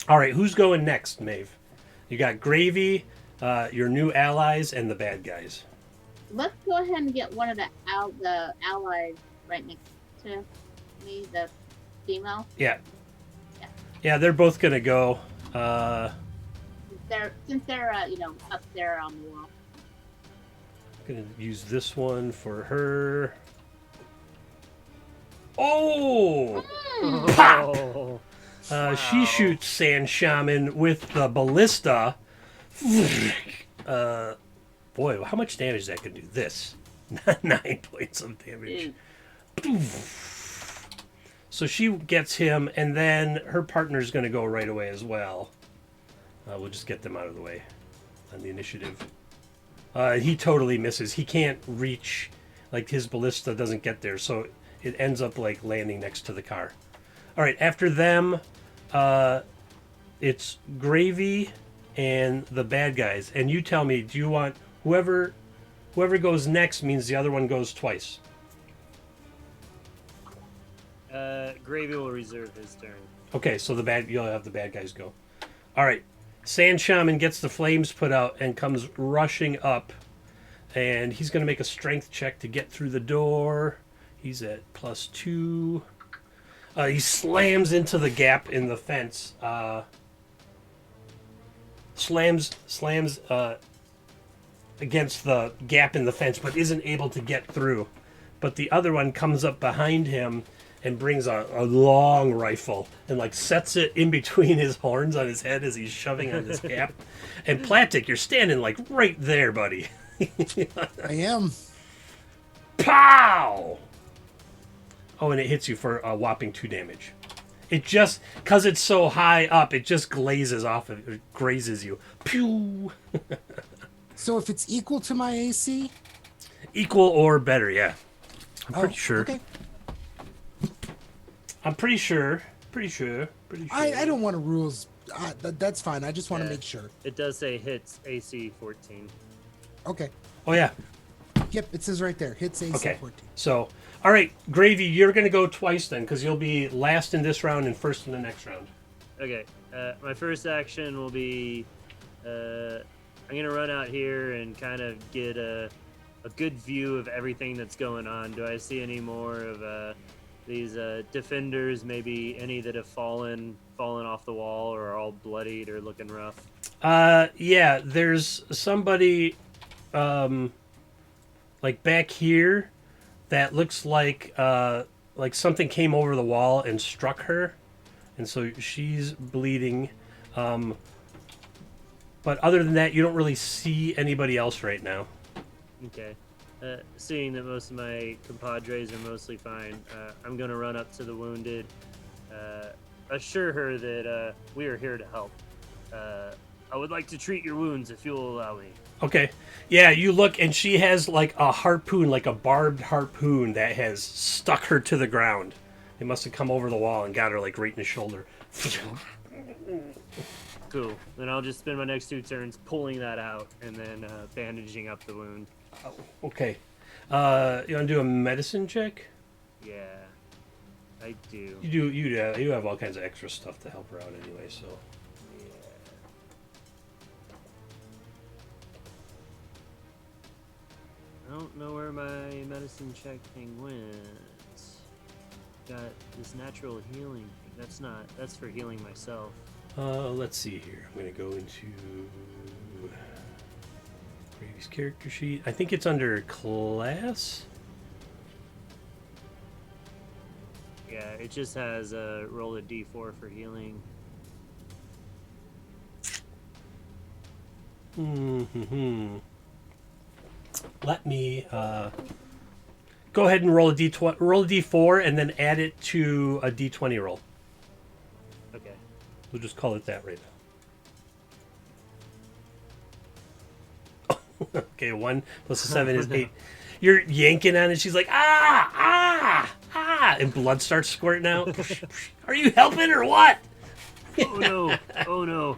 All right, who's going next, Maeve? You got Gravy, your new allies, and the bad guys. Let's go ahead and get one of the allies right next to me, the female. Yeah. Yeah. Yeah, they're both gonna go. Since they're up there on the wall. Gonna use this one for her. Oh! Pop! She shoots Sand Shaman with the ballista. Boy, how much damage that could do? This. 9 points of damage. Dude, So she gets him, and then her partner's going to go right away as well. We'll just get them out of the way on the initiative. He totally misses. He can't reach, like his ballista doesn't get there, so it ends up like landing next to the car. All right, after them, it's Gravy and the bad guys. And you tell me, do you want whoever goes next means the other one goes twice? Gravy will reserve his turn. Okay, so you'll have the bad guys go. All right, Sand Shaman gets the flames put out and comes rushing up, and he's going to make a strength check to get through the door. He's at +2. He slams into the gap in the fence. Slams against the gap in the fence, but isn't able to get through. But the other one comes up behind him and brings a long rifle and like sets it in between his horns on his head as he's shoving on this gap. And Platic, you're standing like right there, buddy. I am. Pow! Oh, and it hits you for a whopping 2 damage. It just, because it's so high up, it just glazes off, it grazes you. Pew! So if it's equal to my AC, Equal or better, yeah. I'm pretty sure. Okay. I'm pretty sure. Pretty sure. I don't want to rules. That's fine. I just want to Yeah. make sure. It does say hits AC 14. Okay. Oh, yeah. Yep, it says right there. Hits AC Okay. 14. So, all right, Gravy, you're going to go twice then, because you'll be last in this round and first in the next round. Okay, my first action will be I'm gonna run out here and kind of get a good view of everything that's going on. Do I see any more of these defenders? Maybe any that have fallen off the wall or are all bloodied or looking rough? Yeah, there's somebody, like back here, that looks like something came over the wall and struck her, and so she's bleeding. But other than that, you don't really see anybody else right now. Okay. Seeing that most of my compadres are mostly fine, I'm going to run up to the wounded, assure her that we are here to help. I would like to treat your wounds if you'll allow me. Okay. Yeah, you look, and she has like a harpoon, like a barbed harpoon that has stuck her to the ground. It must have come over the wall and got her like right in the shoulder. Cool. Then I'll just spend my next 2 turns pulling that out and then bandaging up the wound. Okay. You want to do a medicine check? Yeah, I do. You have all kinds of extra stuff to help her out anyway, so. I don't know where my medicine check thing went. Got this natural healing thing. That's for healing myself. Let's see here. I'm gonna go into previous character sheet. I think it's under class. Yeah, it just has roll a d4 for healing. Hmm. Let me go ahead and roll a d20, roll a d4, and then add it to a d20 roll. Okay. We'll just call it that right now. Okay, 1 plus a 7 is 8. You're yanking on it. She's like, ah, and blood starts squirting out. Are you helping or what? Oh no! Oh no!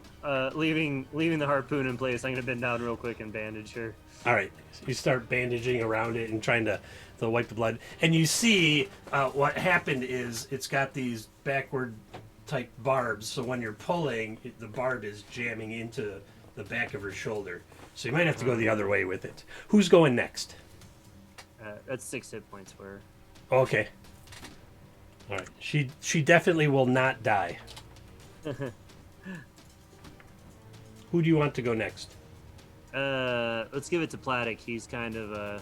Leaving the harpoon in place. I'm gonna bend down real quick and bandage her. All right, so you start bandaging around it and trying to wipe the blood. And you see what happened is it's got these backward type barbs. So when you're pulling, the barb is jamming into the back of her shoulder. So you might have to go the other way with it. Who's going next? That's 6 hit points for her. Okay. All right. She definitely will not die. Who do you want to go next? Let's give it to Platic. He's kind of All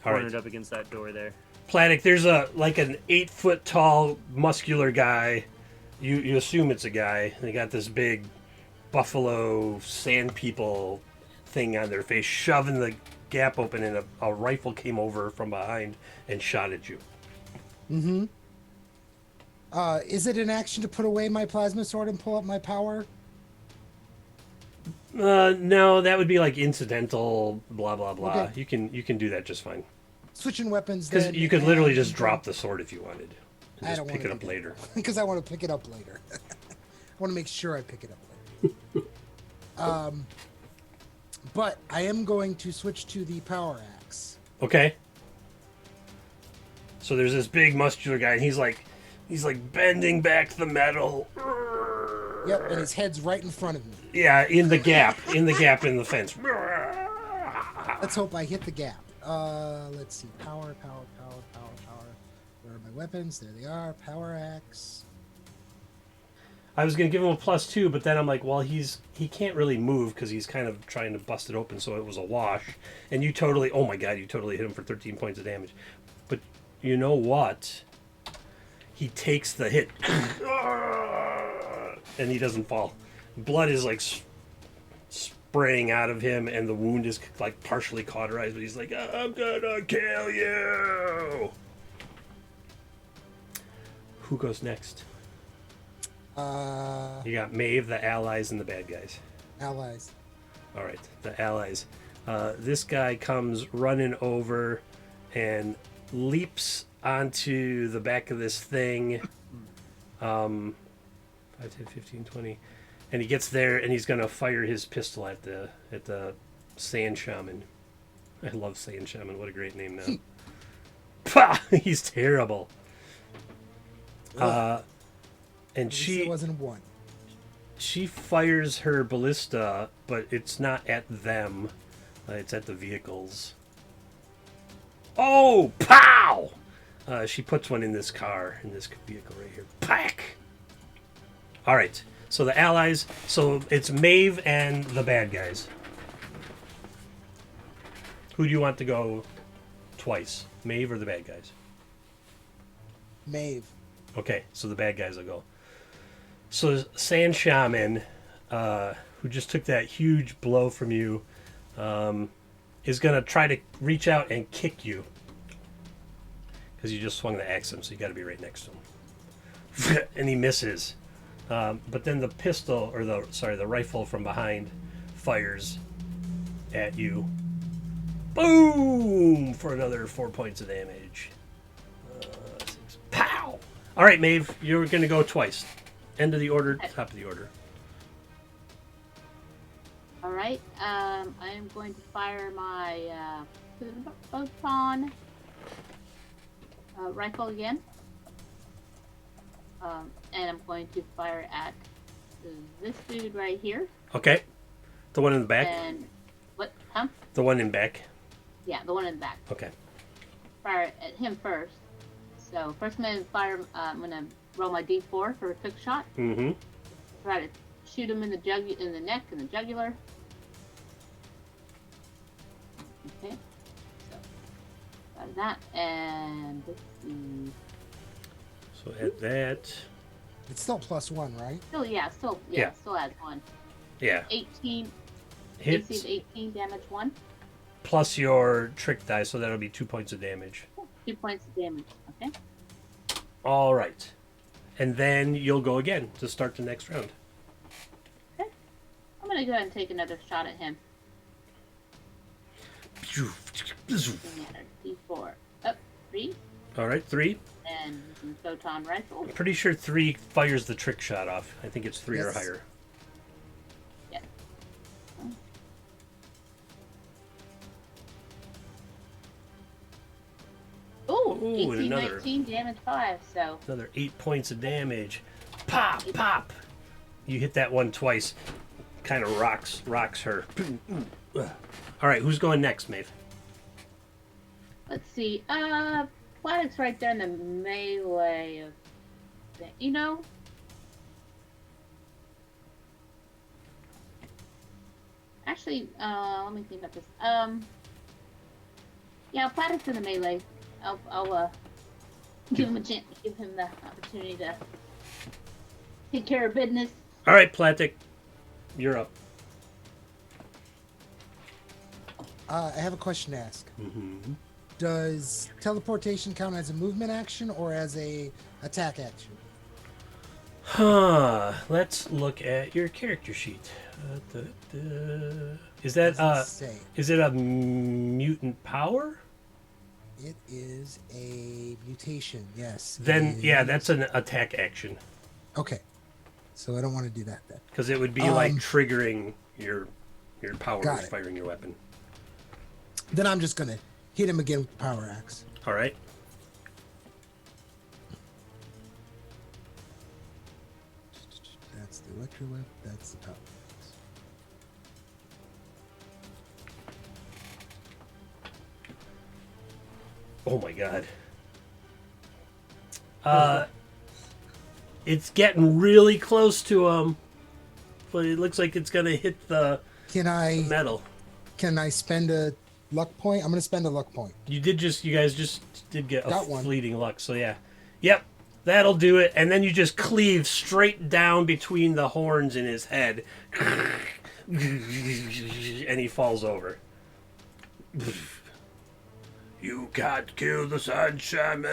cornered right. up against that door there. Platic, there's an 8-foot tall muscular guy. You assume it's a guy. They got this big buffalo sand people thing on their face, shoving the gap open, and a rifle came over from behind and shot at you. Mm-hmm. Is it an action to put away my plasma sword and pull up my power? No, that would be like incidental, blah blah blah. Okay. You can do that just fine. Switching weapons. Because then, you could literally and- just drop the sword if you wanted, and I just don't pick wanna it up do that. later. Because I want to pick it up later. I want to make sure I pick it up later. But I am going to switch to the power axe. Okay. So there's this big muscular guy, and he's like bending back the metal. Yep, and his head's right in front of me. Yeah, in the gap in the fence. Let's hope I hit the gap. Let's see. Power. Where are my weapons? There they are. Power axe. I was gonna give him a +2, but then I'm like, well, he can't really move because he's kind of trying to bust it open, so it was a wash. And you totally hit him for 13 points of damage. But you know what? He takes the hit, and he doesn't fall. Blood is like spraying out of him, and the wound is like partially cauterized. But he's like, "I'm gonna kill you." Who goes next? You got Maeve, the allies, and the bad guys. Allies. All right, the allies. This guy comes running over and leaps onto the back of this thing. 5, 10, 15, 20. And he gets there, and he's going to fire his pistol at the Sand Shaman. I love Sand Shaman. What a great name now. Pah! He's terrible. And At least it wasn't one. she fires her ballista, but it's not at them. It's at the vehicles. Oh, pow! She puts one in this car, in this vehicle right here. Pack! All right. So the allies. So it's Maeve and the bad guys. Who do you want to go twice? Maeve or the bad guys? Maeve. Okay, so the bad guys will go. So Sand Shaman, who just took that huge blow from you, is going to try to reach out and kick you. Because you just swung the axe at him, so you got to be right next to him. And he misses. But then the pistol, or the rifle from behind fires. at you. Boom! For another 4 points of damage. 6. Pow! All right, Maeve, you're going to go twice. End of the order, top of the order. All right. I am going to fire my photon rifle again. And I'm going to fire at this dude right here. Okay. The one in the back? And what? Huh? The one in back? Yeah, the one in the back. Okay. Fire at him first. So first I'm gonna fire. I'm gonna roll my D4 for a quick shot. Mm-hmm. Try to shoot him in the neck and the jugular. Okay. So fire that, and let's see. So at that, It's still +1, right? Yeah. Still adds 1. yeah, 18. hits AC of 18, damage 1. plus your trick die, so that'll be 2 points of damage. 2 points of damage. Okay. All right. And then you'll go again to start the next round. I'm gonna go ahead and take another shot at him. D4. Up 3, All right, 3. and using photon rifle. I'm pretty sure 3 fires the trick shot off. I think it's 3 or Yes. higher. Yeah. Ooh, Ooh, 18, and another. 19, damage 5. So Another 8 points of damage. Pop, pop. You hit that one twice. Kind of rocks her. All right, who's going next, Maeve? let's see. Platic's right there in the melee of. You know. Actually, let me think about this. Yeah, Platic's in the melee. I'll give him a chance. Give him the opportunity to take care of business. All right, Platic, you're up. I have a question to ask. Mm-hmm. Does teleportation count as a movement action or as a attack action? Huh. Let's look at your character sheet. Is that Doesn't say. is it a mutant power? It is a mutation. Yes. Then it yeah, is. that's an attack action Okay. So I don't want to do that then. because it would be like Um, triggering your powers got it. firing your weapon. Then I'm just gonna hit him again with the power axe. All right. That's the electro whip. That's the power axe. Oh my god. It's getting really close to him, but it looks like it's gonna hit the Can I metal. spend a luck point? I'm gonna spend a luck point. You guys just did get a Got one. fleeting luck, so yeah. Yep, that'll do it. And then you just cleave straight down between the horns in his head. And he falls over. You can't kill the sunshine.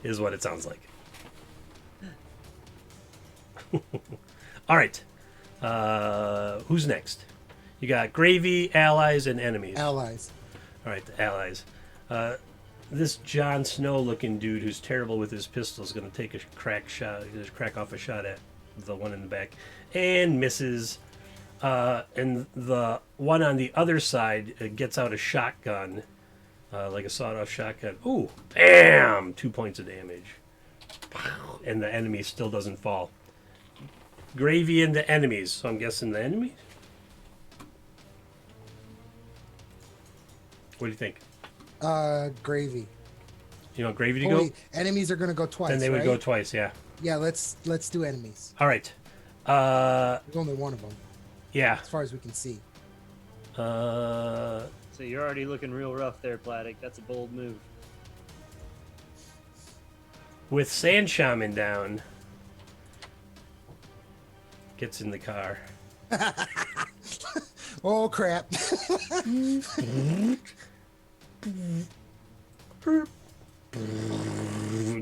Is what it sounds like. All right. Who's next? You got gravy, allies, and enemies. Allies. All right, the allies. This Jon Snow looking dude who's terrible with his pistol is going to take a crack off a shot at the one in the back and misses. And the one on the other side gets out a shotgun, like a sawed-off shotgun. Ooh, bam! 2 points of damage. And the enemy still doesn't fall. Gravy into enemies. So I'm guessing the enemies? What do you think? Gravy. You want gravy to Holy, go? enemies are gonna go twice. Then they would right? go twice, yeah. Yeah, let's do enemies. All right. There's only one of them, Yeah. as far as we can see. Uh, So you're already looking real rough there, Platic. That's a bold move. with Sand Shaman down, gets in the car. Oh crap!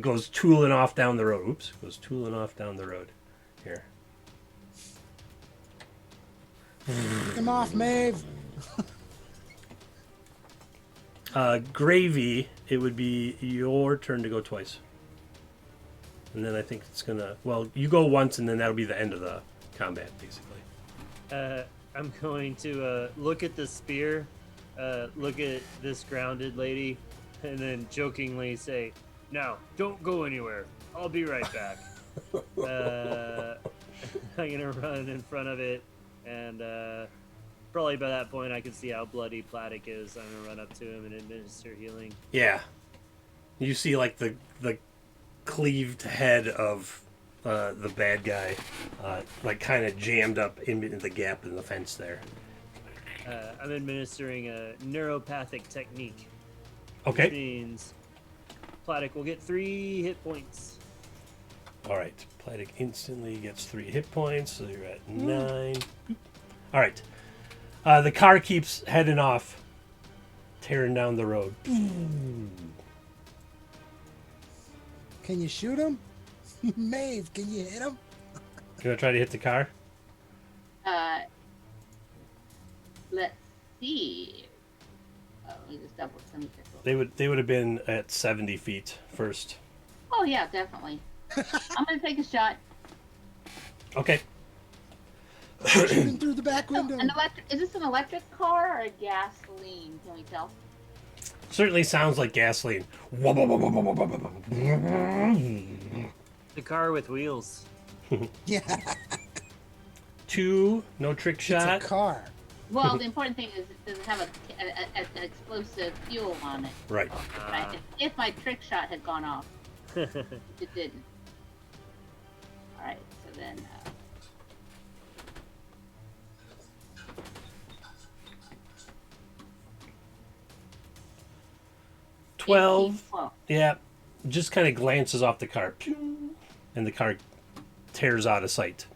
Goes tooling off down the road. Oops. Goes tooling off down the road. Here. Pick him off, Maeve. Gravy, it would be your turn to go twice. And then I think it's gonna. Well, you go once, and then that'll be the end of the combat, basically. I'm going to look at the spear, look at this grounded lady, and then jokingly say, "Now, don't go anywhere. I'll be right back." I'm gonna run in front of it, and probably by that point I can see how bloody Platic is. I'm gonna run up to him and administer healing. Yeah. You see, like the cleaved head of the bad guy, like kind of jammed up in the gap in the fence there. I'm administering a neuropathic technique. Okay. Which means Platic will get 3 hit points. All right. Platic instantly gets 3 hit points, so you're at 9. All right. The car keeps heading off, tearing down the road. Can you shoot him? Maeve, can you hit him? You gonna try to hit the car? Let's see. Oh, let me just double check. They would have been at 70 feet first. Oh yeah, definitely. I'm gonna take a shot. Okay. Shoot him through the back Oh, window. is this an electric car or a gasoline? Can we tell? Certainly sounds like gasoline. The car with wheels. Yeah, 2, no trick it's shot. a car. Well, the important thing is it doesn't have an explosive fuel on it. Right. Right? If my trick shot had gone off, it didn't. All right, so then. 12. 18, 12. Yeah. Just kind of glances off the car. And the car tears out of sight.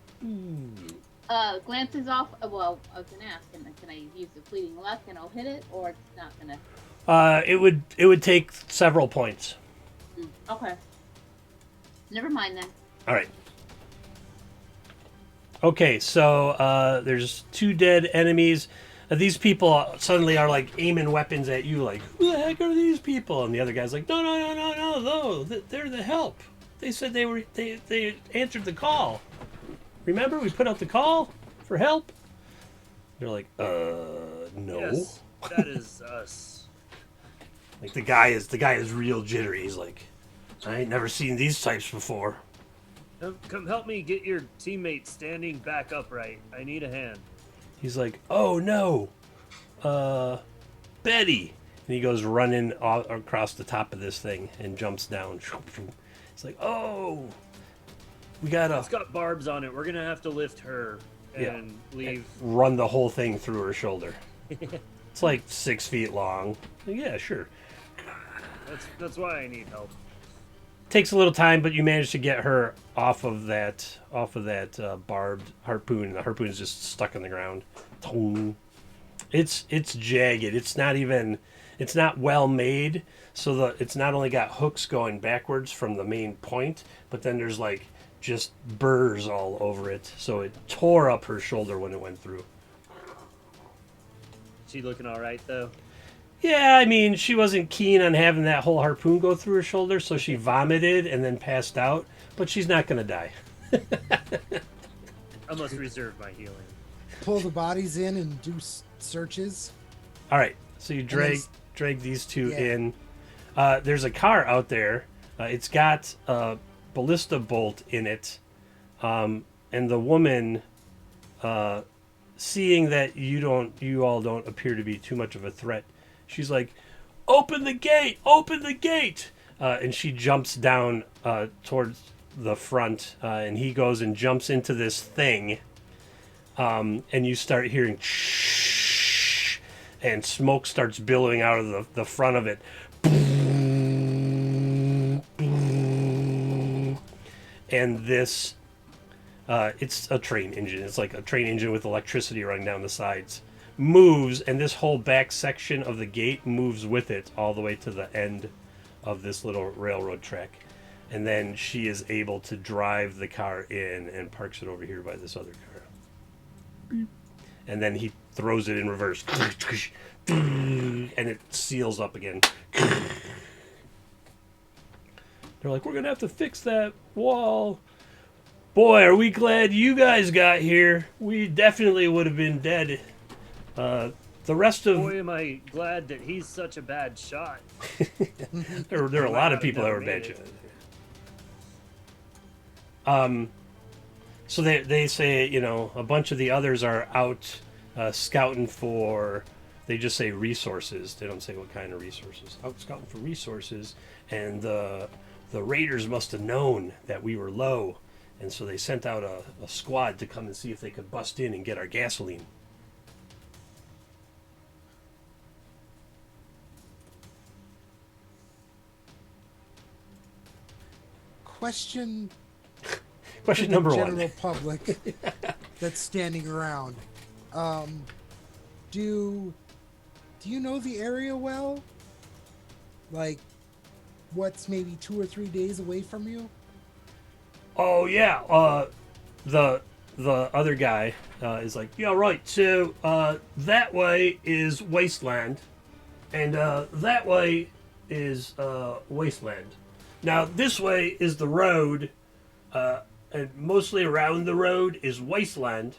Glances off. Well, I was gonna ask, can I use the fleeting luck and I'll hit it, or it's not gonna? It would take several points. Okay. Never mind then. All right. Okay, so there's 2 dead enemies. These people suddenly are like aiming weapons at you, like, who the heck are these people? And the other guy's like, no, they're the help. They said they answered the call. Remember, we put out the call for help. They're like, no. Yes, that is us. Like the guy is real jittery. He's like, I ain't never seen these types before. Come help me get your teammate standing back upright. I need a hand. He's like, oh no, Betty. And he goes running across the top of this thing and jumps down. It's like, oh, we gotta It's got barbs on it. We're gonna have to lift her and leave. run the whole thing through her shoulder. It's like 6 feet long. Yeah, sure. That's why I need help. Takes a little time, but you manage to get her off of that barbed harpoon. The harpoon is just stuck in the ground. It's jagged. It's not well made. So it's not only got hooks going backwards from the main point, but then there's like just burrs all over it. So it tore up her shoulder when it went through. She looking all right though. Yeah, I mean, she wasn't keen on having that whole harpoon go through her shoulder, so she vomited and then passed out. But she's not going to die. I must reserve my healing. Pull the bodies in and do searches. All right, so you drag these two in. There's a car out there. It's got a ballista bolt in it, and the woman, seeing that you all don't appear to be too much of a threat, she's like, "Open the gate! Open the gate!" And she jumps down towards the front, and he goes and jumps into this thing, and you start hearing shh, and smoke starts billowing out of the front of it. And this, it's a train engine. It's like a train engine with electricity running down the sides. Moves, and this whole back section of the gate moves with it all the way to the end of this little railroad track. And then she is able to drive the car in and parks it over here by this other car. and then he throws it in reverse, and it seals up again. They're like, we're gonna have to fix that wall. Boy, are we glad you guys got here. We definitely would have been dead. The rest of Boy, am I glad that he's such a bad shot. there are a lot of people that were bad. So they say, you know, a bunch of the others are out scouting for, they just say resources. They don't say what kind of resources. Out scouting for resources, and the raiders must have known that we were low, and so they sent out a squad to come and see if they could bust in and get our gasoline. Question Question for number the one. general public that's standing around. Do you know the area well? Like, what's maybe 2 or 3 days away from you? Oh yeah, the other guy is like, yeah, right. So that way is wasteland, and that way is wasteland. Now this way is the road, and mostly around the road is wasteland.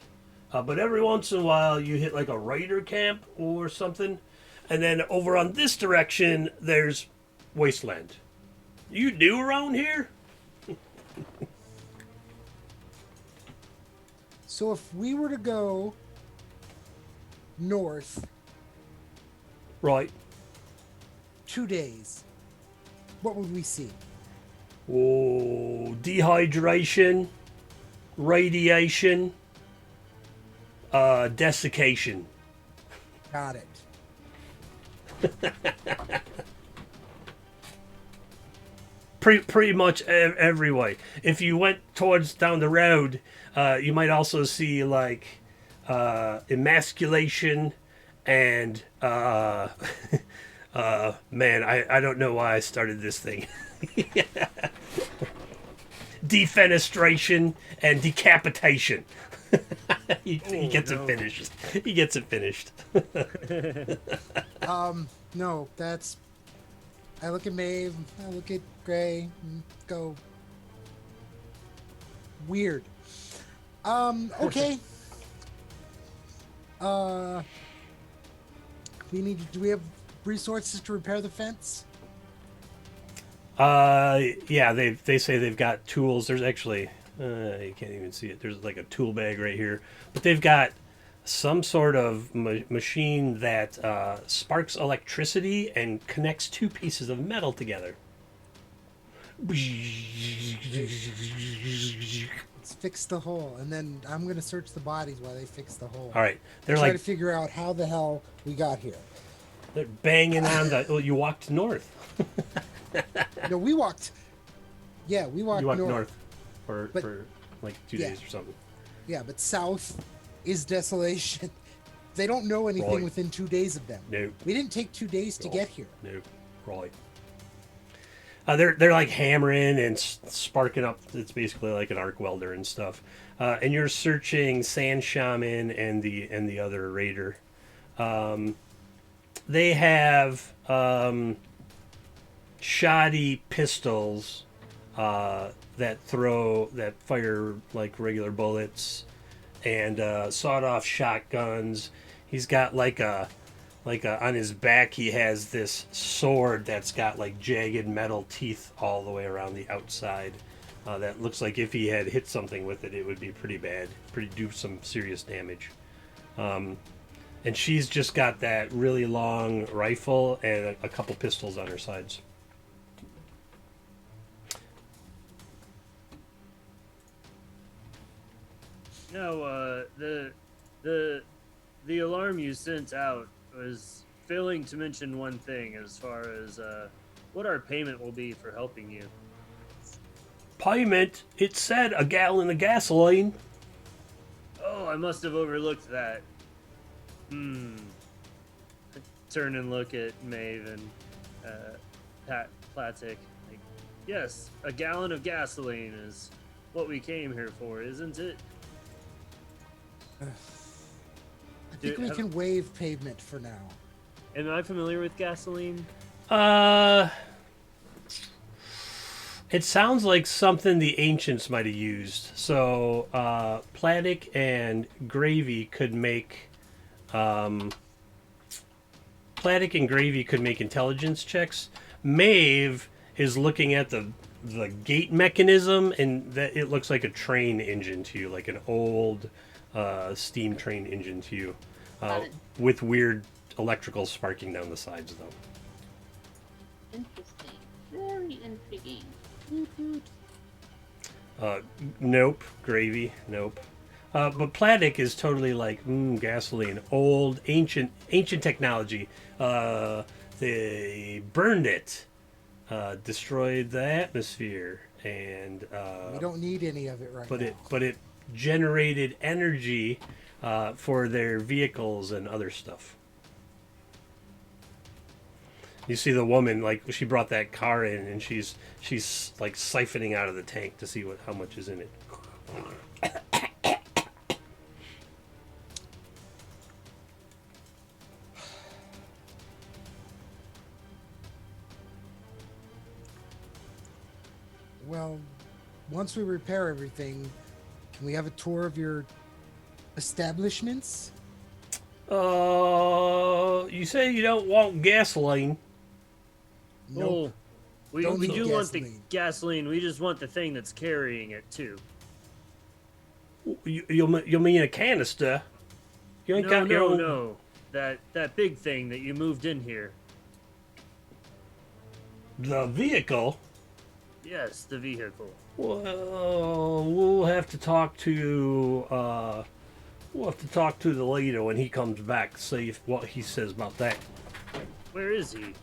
But every once in a while you hit like a raider camp or something, and then over on this direction there's wasteland. You new around here? So if we were to go north Right. 2 days, what would we see? Oh, dehydration, radiation, desiccation. Got it. Pretty much every way. If you went towards down the road, you might also see like emasculation and man, I don't know why I started this thing. Defenestration and decapitation. he gets no. it finished. He gets it finished. No, that's. I look at Maeve, I look at Gray, and go. Weird. Okay. Do we have resources to repair the fence? Yeah, they say they've got tools. There's actually you can't even see it. There's like a tool bag right here, but they've got some sort of machine that sparks electricity and connects two pieces of metal together. Let's fix the hole, and then I'm gonna search the bodies while they fix the hole. All right, they're Try like to figure out how the hell we got here. they're banging on the. Oh, you walked north. No, we walked. Yeah, we walked, You walked north. north for But- for like 2 yeah. days or something. Yeah, but south is desolation. They don't know anything Right. within 2 days of them. No. We didn't take 2 days to No. get here. No, right. They're like hammering and sparking up. It's basically like an arc welder and stuff. And you're searching Sand Shaman and the other raider. They have shoddy pistols that fire like regular bullets, and sawed off shotguns. He's got like a on his back he has this sword that's got like jagged metal teeth all the way around the outside. That looks like if he had hit something with it, it would be pretty bad, do some serious damage. And she's just got that really long rifle and a couple pistols on her sides. No, the alarm you sent out was failing to mention one thing as far as what our payment will be for helping you. Payment, it said a gallon of gasoline. Oh, I must have overlooked that. Turn and look at Maeve and Pat Platic. Like, yes, a gallon of gasoline is what we came here for, isn't it? I think we can waive pavement for now. Am I familiar with gasoline? It sounds like something the ancients might have used. So, Platic and Gravy could make, intelligence checks. Maeve is looking at the gate mechanism, and that it looks like a train engine to you, like an old steam train engine to you, Got it. with weird electrical sparking down the sides, though. Interesting. Very intriguing. Toot toot. Nope. Gravy. Nope. But Platic is totally like gasoline, old, ancient technology. They burned it, destroyed the atmosphere, and We don't need any of it right now. but it generated energy for their vehicles and other stuff. You see the woman, like, she brought that car in, and she's like siphoning out of the tank to see how much is in it. Well, once we repair everything, can we have a tour of your establishments? You say you don't want gasoline. Nope. Oh, we Don't need do want the gasoline. gasoline. We just want the thing that's carrying it too. You mean a canister? You ain't got your own... No. That big thing that you moved in here. The vehicle? Yes, the vehicle. Well, we'll have to talk to the leader when he comes back to see what he says about that. Where is he?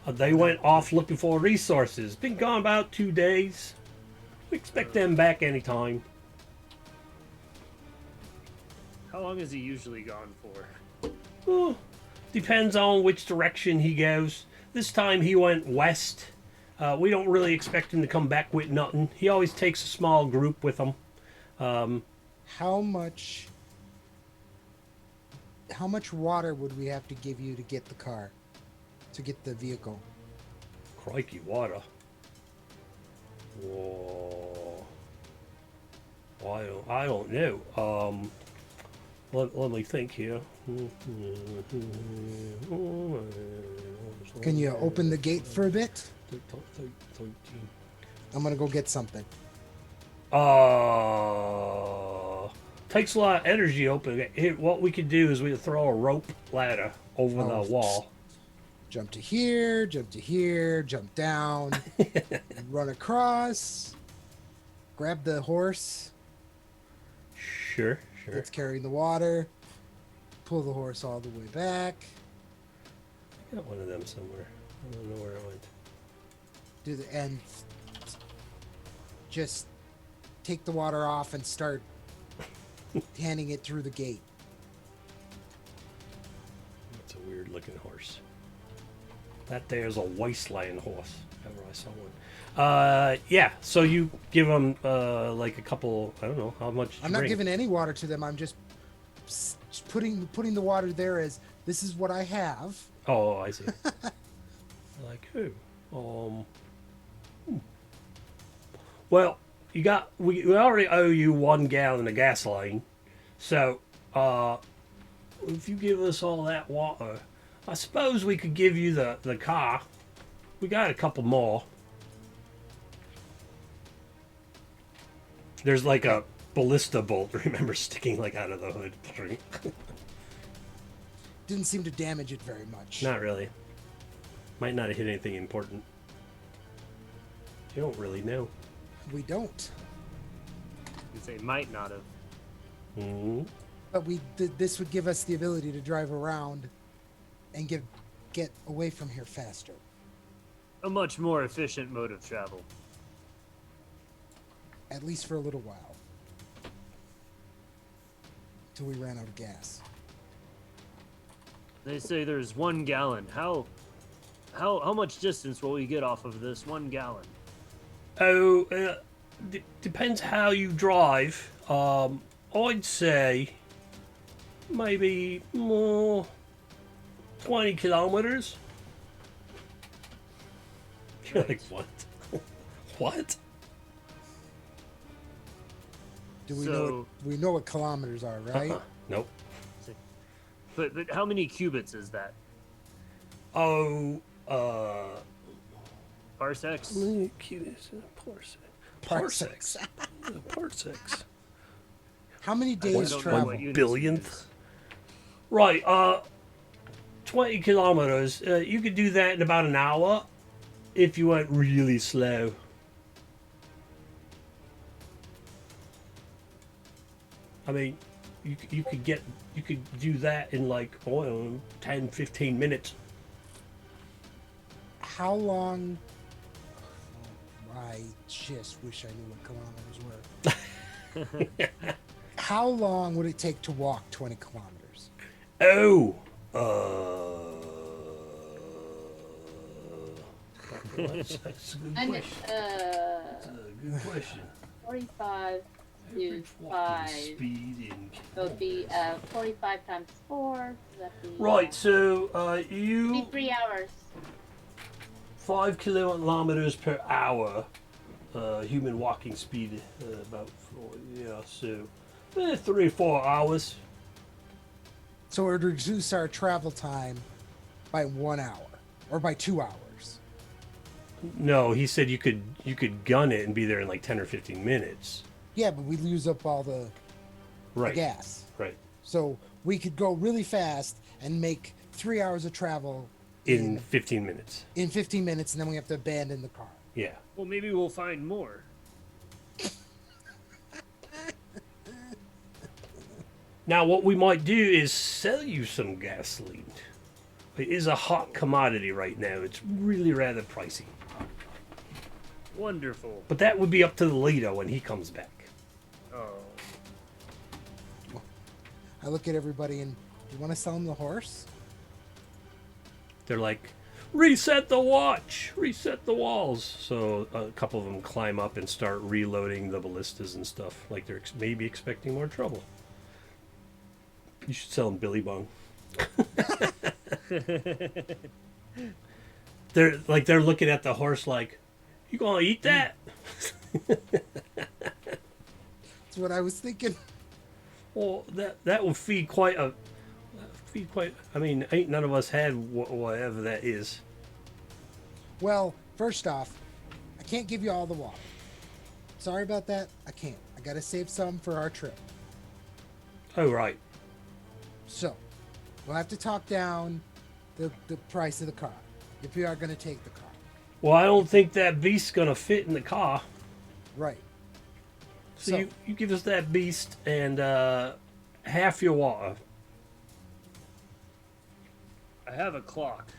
They went off looking for resources. Been gone about 2 days. We expect them back anytime. How long is he usually gone for? Oh, depends on which direction he goes. This time he went west. We don't really expect him to come back with nothing. He always takes a small group with him. How much water would we have to give you to get the car? To get the vehicle? Crikey, water. Whoa. I don't know. Let me think here. Can you open the gate for a bit? 13. I'm gonna go get something. Takes a lot of energy to open it. Here, what we could do is we could throw a rope ladder over Oh. the wall. Jump to here, jump down, run across, grab the horse Sure. that's carrying the water, pull the horse all the way back, I got one of them somewhere. I don't know where it went. and just take the water off and start handing it through the gate. It's a weird looking horse. That there's a wasteland horse. If ever I saw one. Yeah. So you give them like a couple. I don't know how much. I'm not giving any water to them. I'm just putting the water there as this is what I have. Oh, I see. Like who? Well, we already owe you 1 gallon of gasoline, so if you give us all that water, I suppose we could give you the car. We got a couple more. There's like a ballista bolt, remember, sticking like out of the hood. Didn't seem to damage it very much. Not really. Might not have hit anything important. You don't really know. We don't. You say might not have. Mm-hmm. But this would give us the ability to drive around and get away from here faster. A much more efficient mode of travel. At least for a little while. Till we ran out of gas. They say there's 1 gallon. How much distance will we get off of this 1 gallon? Oh, depends how you drive. I'd say maybe 20 kilometers. You're like, what? What? Do we So- we know what kilometers are, right? Nope. But how many cubits is that? Oh, Parsecs? parsecs. Parsecs. How many I days don't know travel? what units billionth? it is. Right, 20 kilometers. You could do that in about an hour if you went really slow. I mean, you could do that in like 10, 15 minutes. How long? Oh, I just wish I knew what kilometers were. How long would it take to walk 20 kilometers? Oh, that's a good And question. That's a good question. 45 to Average walking 5. speed in So it'd be 45 times 4. So that'd be, right. So it'd be you 3 hours. 5 kilometers per hour. Human walking speed about 4. Yeah. So 3 or 4 hours. So it would reduce our travel time by 1 hour or by 2 hours. No, he said you could gun it and be there in like 10 or 15 minutes. Yeah, but we lose up all the Right. gas. Right. So we could go really fast and make 3 hours of travel In 15 minutes. in 15 minutes, and then we have to abandon the car. Yeah. Well, maybe we'll find more. Now, what we might do is sell you some gasoline. It is a hot commodity right now. It's really rather pricey. Wonderful. But that would be up to the leader when he comes back. Oh. I look at everybody and, you want to sell them the horse? They're like, reset the watch, reset the walls. So a couple of them climb up and start reloading the ballistas and stuff. Like they're maybe expecting more trouble. You should sell them Billy Bong. They're looking at the horse like, you gonna eat that? That's what I was thinking. Well, that will feed quite. I mean, ain't none of us had whatever that is. Well, first off, I can't give you all the water. Sorry about that. I can't. I got to save some for our trip. Oh right. So, we'll have to talk down the price of the car if we are going to take the car. Well, I don't think that beast's gonna fit in the car. Right. So, So- you give us that beast and half your water. I have a clock.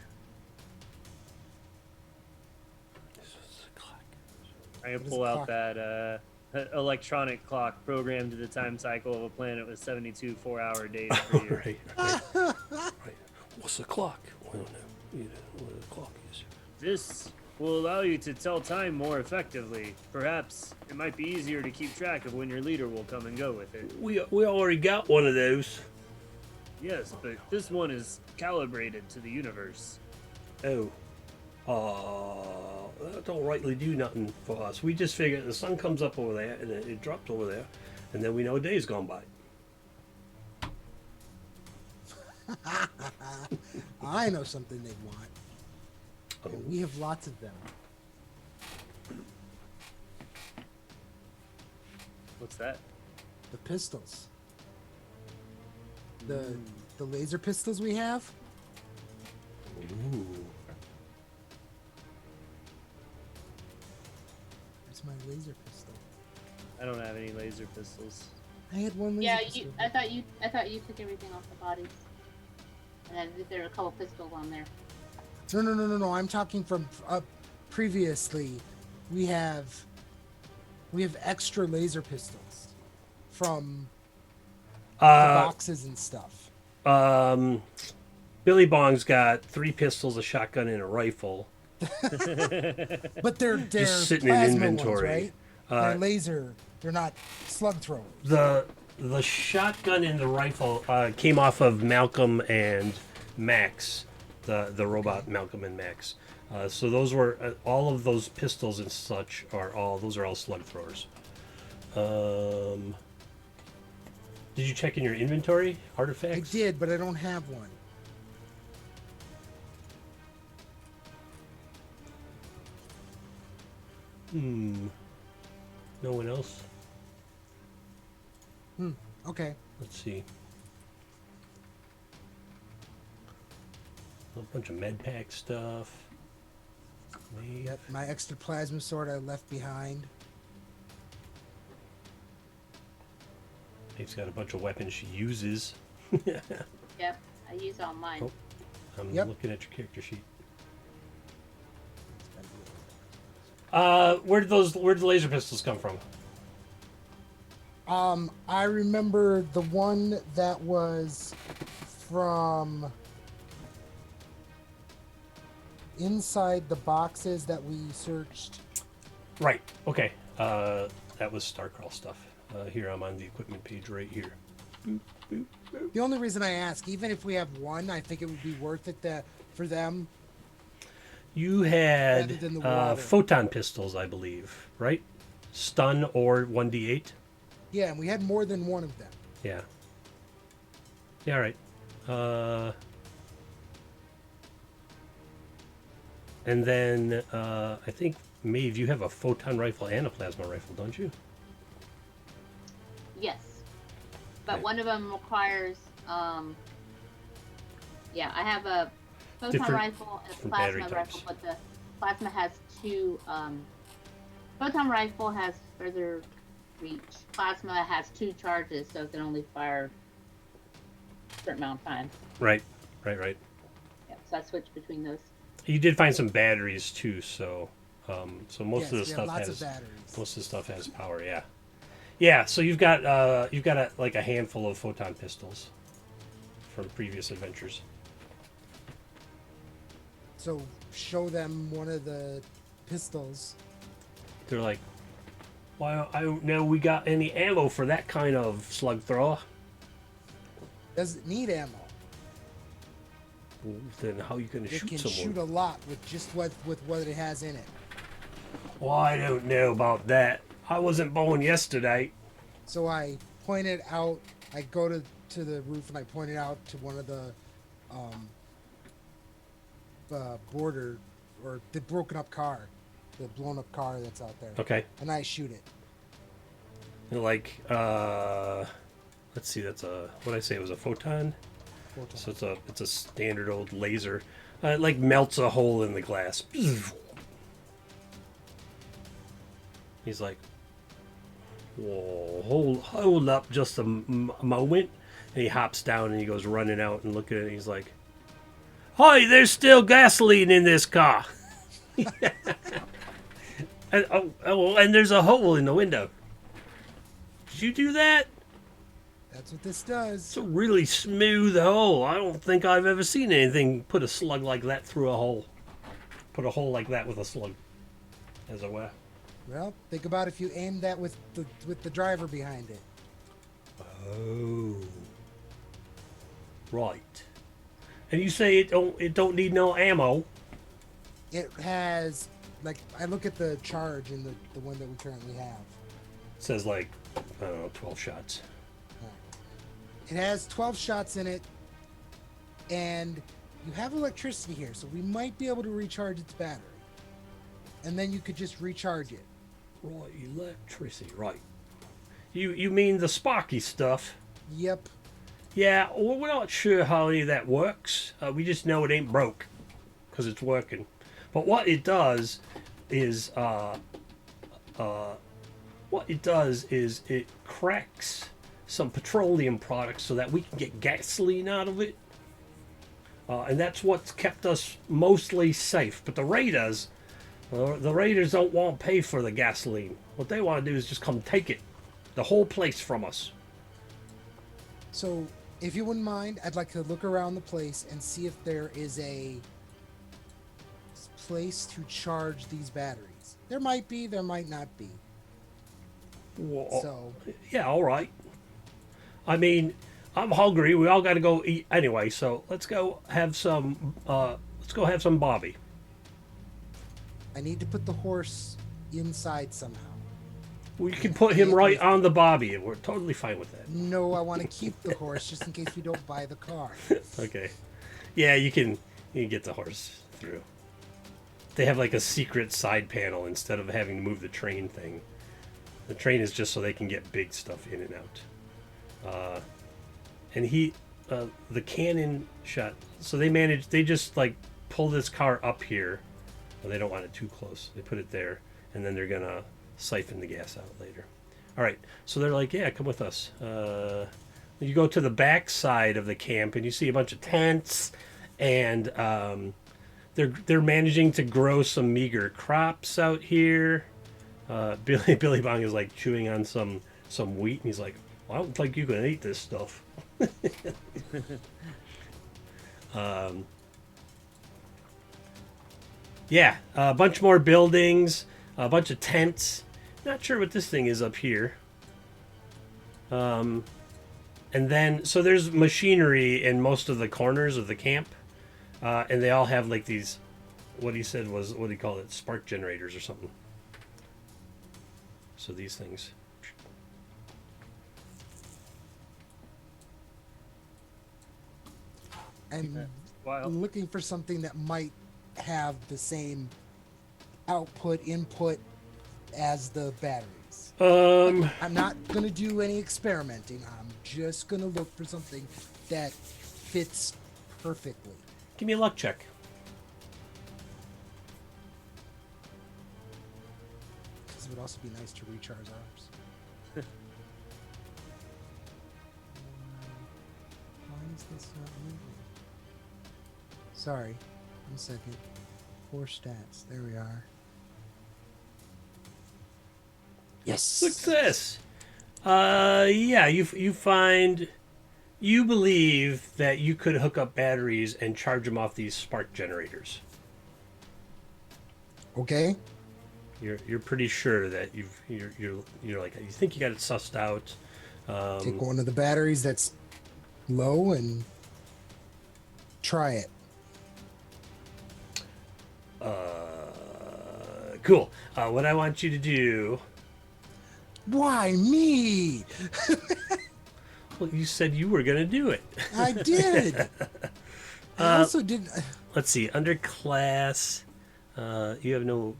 I can What is pull a out clock? that electronic clock programmed to the time cycle of a planet with 72 4-hour days per year. Right. What's the clock? I don't know. You know what the clock is. This will allow you to tell time more effectively. Perhaps it might be easier to keep track of when your leader will come and go with it. We already got one of those. Yes, but this one is calibrated to the universe. Oh. That don't rightly do nothing for us. We just figure the sun comes up over there and it drops over there, and then we know a day's gone by. I know something they want. Oh. And we have lots of them. What's that? The pistols. The laser pistols we have. Ooh. Where's my laser pistol? I don't have any laser pistols. I had one laser Yeah, pistol. I thought you took everything off the bodies. And then there were a couple pistols on there. No. I'm talking from previously. We have extra laser pistols from the boxes and stuff. Billy Bong's got 3 pistols, a shotgun, and a rifle. But they're Just sitting in plasma inventory. ones, right? They're laser. They're not slug throwers. The the shotgun and the rifle came off of Malcolm and Max, the robot Malcolm and Max. So those were all of those pistols and such are all slug throwers. Did you check in your inventory I artifacts? did, but I don't have one. No one else. Okay. Let's see. A bunch of med pack stuff. Maybe. Yep. My extra plasma sword I left behind. Dave's got a bunch of weapons she uses. Yep, I use all mine. Oh. I'm Yep. looking at your character sheet. Where did the laser pistols come from? I remember the one that was from inside the boxes that we searched. Right. Okay. That was Starcrawl stuff. Here, I'm on the equipment page right here. The only reason I ask, even if we have one, I think it would be worth it for them. You Rather had than the water. photon pistols, I believe, right? Stun or 1d8. Yeah, and we had more than one of them. Yeah. Yeah. All right. And then I think Maeve, you have a photon rifle and a plasma rifle, don't you? Yes, but Okay. one of them requires. Yeah, I have a photon Different- rifle and a different battery plasma rifle, types. but the plasma has two. Photon rifle has further reach. Plasma has two charges, so it can only fire a certain amount of times. Right. Right. Yeah, so I switched between those. You did find some batteries too, so most Yes, of the we stuff have lots has of batteries. most of the stuff has power. Yeah. Yeah. So you've got a handful of photon pistols from previous adventures. So show them one of the pistols. They're like, well, I don't know we got any ammo for that kind of slug thrower. Does it need ammo? Well, then how are you going to It shoot can someone? shoot a lot with just what it has in it. Well, I don't know about that. I wasn't born yesterday. So I pointed out. I go to the roof and I pointed out to one of the border or the broken up car, the blown up car that's out there, Okay. and I shoot it. They're like, let's see, that's a, what I say, it was a photon? So it's a standard old laser. It like melts a hole in the glass. He's like, whoa, hold up just a moment. And he hops down and he goes running out and looking at it. And he's like, "Hi, there's still gasoline in this car." and there's a hole in the window. Did you do that? That's what this does. It's a really smooth hole. I don't think I've ever seen anything put a slug like that through a hole. Put a hole like that with a slug, as it were. Well, think about if you aimed that with the driver behind it. Oh, right. And you say it don't need no ammo. It has, like, I look at the charge in the one that we currently have. It says like, I don't know, 12 shots. It has 12 shots in it, and you have electricity here, so we might be able to recharge its battery. And then you could just recharge it. Right, electricity, right. You mean the sparky stuff? Yep. Yeah, well, we're not sure how any of that works. We just know it ain't broke, because it's working. But what it does is, it cracks some petroleum products so that we can get gasoline out of it. And that's what's kept us mostly safe. But the raiders don't want to pay for the gasoline. What they want to do is just come take it, the whole place from us. So, if you wouldn't mind, I'd like to look around the place and see if there is a place to charge these batteries. There might be, there might not be. Whoa. So, Yeah, all right. I mean, I'm hungry. We all got to go eat anyway. So let's go have some. Let's go have some Bobby. I need to put the horse inside somehow. We can put him right on the Bobby, and we're totally fine with that. No, I want to keep the horse just in case we don't buy the car. Okay. Yeah, you can get the horse through. They have like a secret side panel instead of having to move the train thing. The train is just so they can get big stuff in and out. And the cannon shot. So they just like pull this car up here. Well, they don't want it too close. They put it there, and then they're gonna siphon the gas out later. All right. So they're like, yeah, come with us. You go to the back side of the camp, and you see a bunch of tents, and they're managing to grow some meager crops out here. Billy Bong is like chewing on some wheat, and he's like, well, I don't think you can eat this stuff. Yeah, a bunch more buildings, a bunch of tents. Not sure what this thing is up here. And then, so there's machinery in most of the corners of the camp. And they all have like these, what he said was, what do you call it? Spark generators or something. So these things. I'm Wow. looking for something that might have the same input as the batteries. Um, I'm not going to do any experimenting. I'm just going to look for something that fits perfectly. give me a luck check. Because it would also be nice to recharge ours. Why is this not moving? Sorry. 1 second. 4 stats. There we are. Yes. Success. Yeah, you find, you believe that you could hook up batteries and charge them off these spark generators. Okay. You're pretty sure that you're like, you think you got it sussed out. Take one of the batteries that's low and try it. Cool. What I want you to do. Why me? Well, you said you were gonna do it. I did. I also didn't. Let's see. Under class, you have no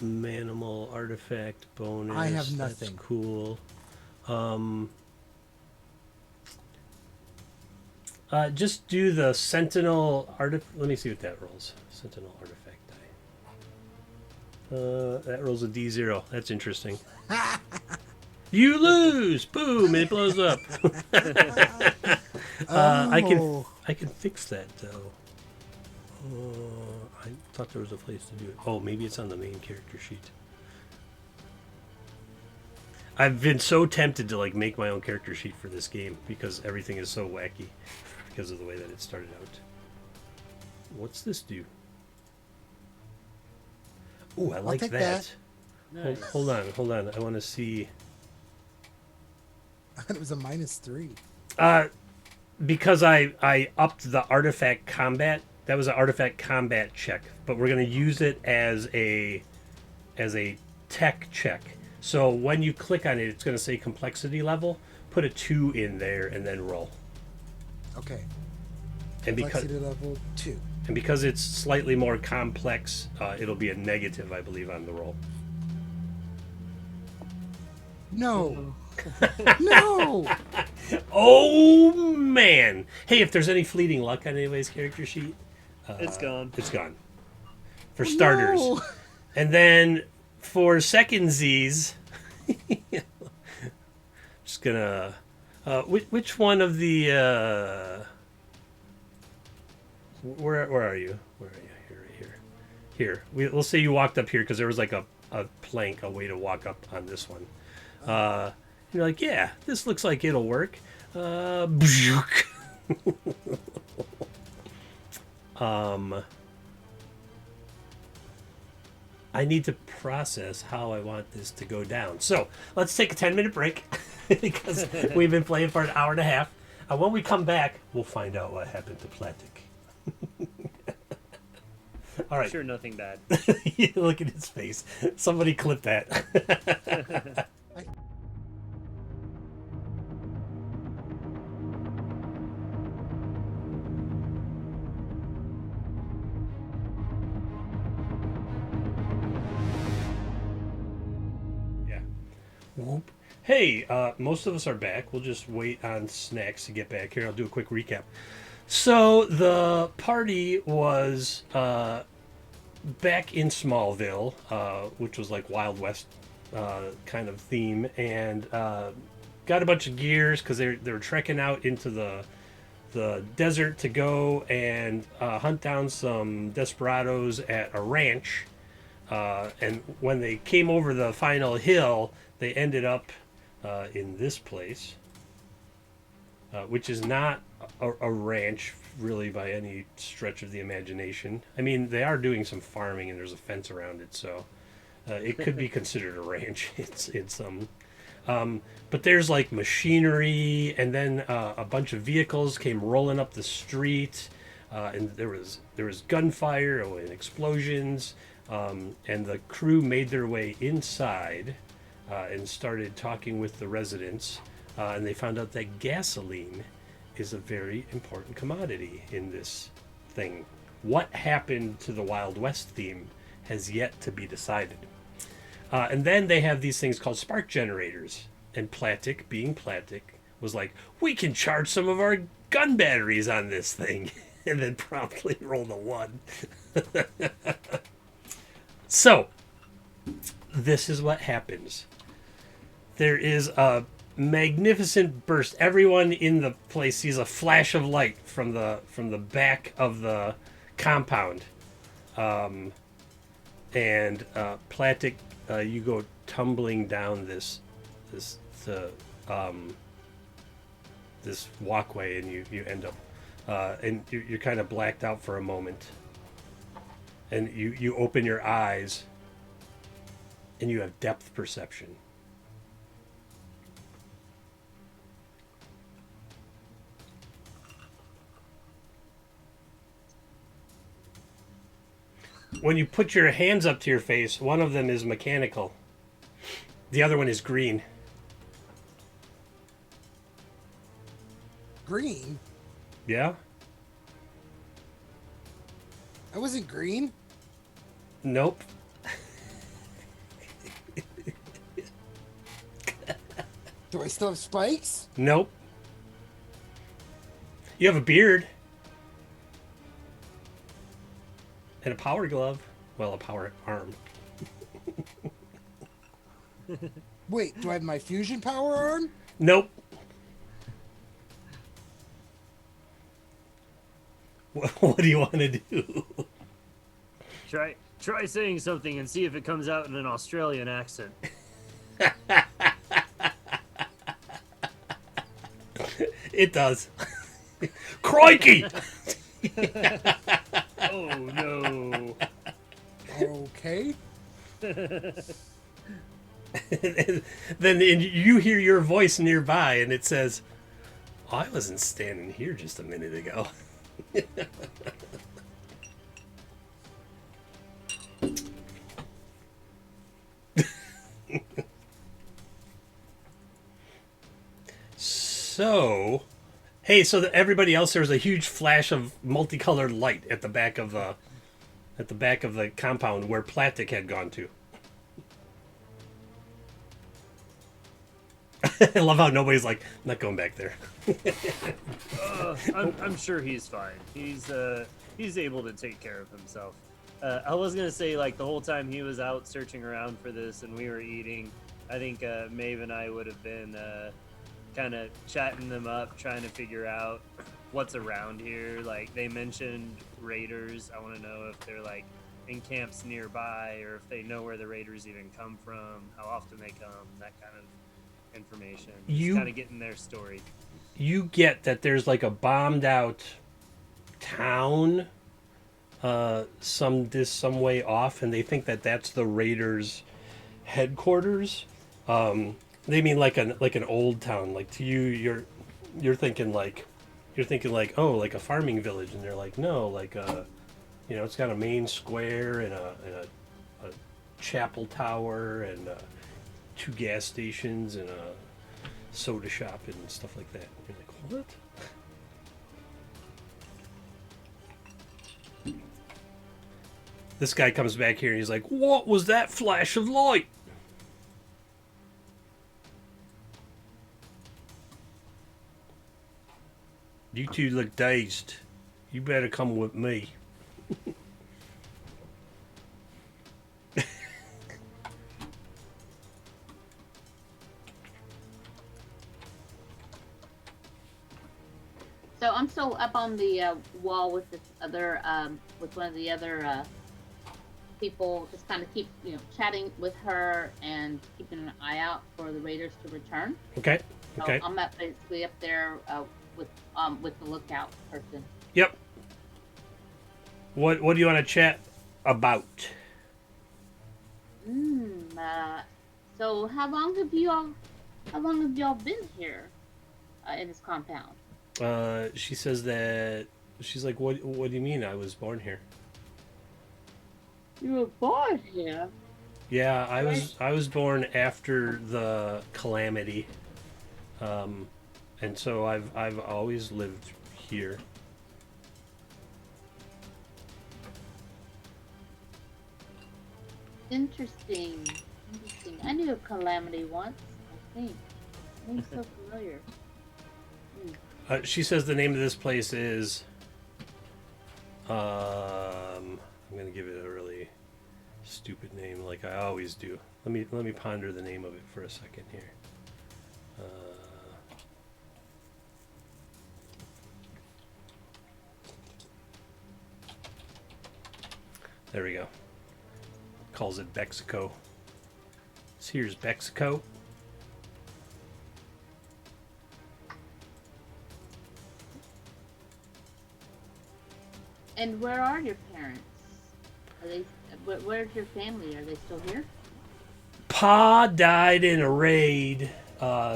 manimal artifact bonus. I have nothing. That's cool. Just do the Sentinel artifact. Let me see what that rolls. Sentinel artifact die. That rolls a D0. That's interesting. You lose. Boom! It blows up. I can fix that though. I thought there was a place to do it. Oh, maybe it's on the main character sheet. I've been so tempted to like make my own character sheet for this game because everything is so wacky because of the way that it started out. What's this do? Ooh, I like take that. Nice. Hold on. I want to see. I thought it was a -3. Because I upped the artifact combat. That was an artifact combat check, but we're going to use it as a tech check. So when you click on it, it's going to say complexity level. Put a 2 in there and then roll. Okay. And Complexity level 2. because it's slightly more complex, it'll be a negative, I believe, on the roll. No. No. Oh man! Hey, if there's any fleeting luck on anybody's character sheet, It's gone. it's gone. For starters. No. And then for secondsies, just gonna. Which one of the? Where are you? Where are you? Here. We'll say you walked up here because there was like a plank, a way to walk up on this one. You're like, yeah, this looks like it'll work. I need to process how I want this to go down. So let's take a 10-minute break because we've been playing for an hour and a half. And when we come back, we'll find out what happened to Platic. All right. Sure, nothing bad. Look at his face. Somebody clip that. Yeah. Whoop. Hey, most of us are back. We'll just wait on Snacks to get back here. I'll do a quick recap. So the party was back in Smallville, which was like Wild West kind of theme, and got a bunch of gears because they were trekking out into the desert to go and hunt down some desperados at a ranch. And when they came over the final hill, they ended up in this place, which is not a ranch really by any stretch of the imagination. I mean, they are doing some farming and there's a fence around it, so it could be considered a ranch. But there's like machinery, and then a bunch of vehicles came rolling up the street, and there was gunfire and explosions, and the crew made their way inside and started talking with the residents, and they found out that gasoline is a very important commodity in this thing. What happened to the Wild West theme has yet to be decided. And then they have these things called spark generators. And Platic, being Platic, was like, we can charge some of our gun batteries on this thing. And then promptly rolled a 1. So, this is what happens. There is a magnificent burst. Everyone in the place sees a flash of light from the back of the compound, and Platic, you go tumbling down this walkway, and you end up, and you're kind of blacked out for a moment, and you open your eyes, and you have depth perception. When you put your hands up to your face, one of them is mechanical. The other one is green. Green? Yeah? I wasn't green. Nope. Do I still have spikes? Nope. You have a beard. And a power glove. Well, a power arm. Wait, do I have my fusion power arm? Nope. What do you want to do? Try saying something and see if it comes out in an Australian accent. It does. Crikey! Oh no. Okay. Then you hear your voice nearby, and it says, I wasn't standing here just a minute ago. So, hey, so that everybody else, there was a huge flash of multicolored light at the back of the compound where Platic had gone to. I love how nobody's like, I'm not going back there. I'm sure he's fine. He's able to take care of himself. I was gonna say, like, the whole time he was out searching around for this and we were eating, I think Maeve and I would have been kind of chatting them up, trying to figure out what's around here. Like, they mentioned raiders. I want to know if they're like in camps nearby, or if they know where the raiders even come from, how often they come, that kind of information. Just kind of getting their story. You get that there's like a bombed out town some way off, and they think that that's the Raiders' headquarters. They mean like an old town. Like to you, you're thinking like oh, like a farming village, and they're like no, like it's got a main square and a chapel tower and 2 gas stations and a soda shop and stuff like that. You're like, what? This guy comes back here and he's like, what was that flash of light? You two look dazed. You better come with me. So I'm still up on the wall with this other, with one of the other people, just kind of keep, chatting with her and keeping an eye out for the raiders to return. Okay. So Okay. I'm basically up there with the lookout person. Yep. What do you want to chat about? So how long have y'all been here in this compound? She says that she's like, what do you mean I was born here? You were born here. Yeah, I was born after the calamity. And so I've always lived here. Interesting. I knew a calamity once, I think. Name's so familiar. She says the name of this place is. I'm gonna give it a really stupid name, like I always do. Let me ponder the name of it for a second here. There we go. Calls it Bexico. So here's Bexico. And where are your parents? Are they? Where's your family? Are they still here? Pa died in a raid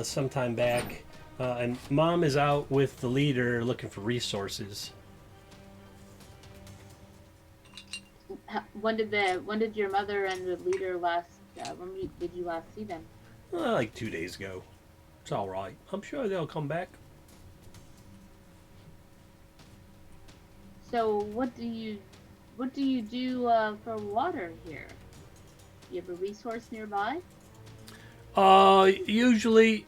sometime back, and Mom is out with the leader looking for resources. When did your mother and the leader last? Did you last see them? Like 2 days ago. It's all right. I'm sure they'll come back. So what do you do for water here? You have a resource nearby? Usually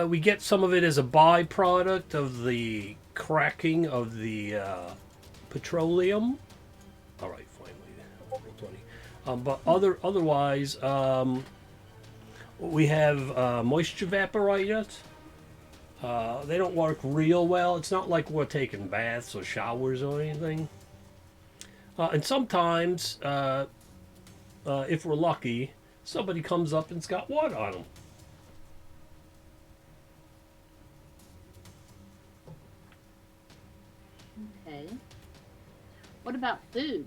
we get some of it as a byproduct of the cracking of the petroleum. All right, finally, 20. But otherwise, we have moisture evaporators. They don't work real well. It's not like we're taking baths or showers or anything. And sometimes, if we're lucky, somebody comes up and's got water on them. Okay. What about food?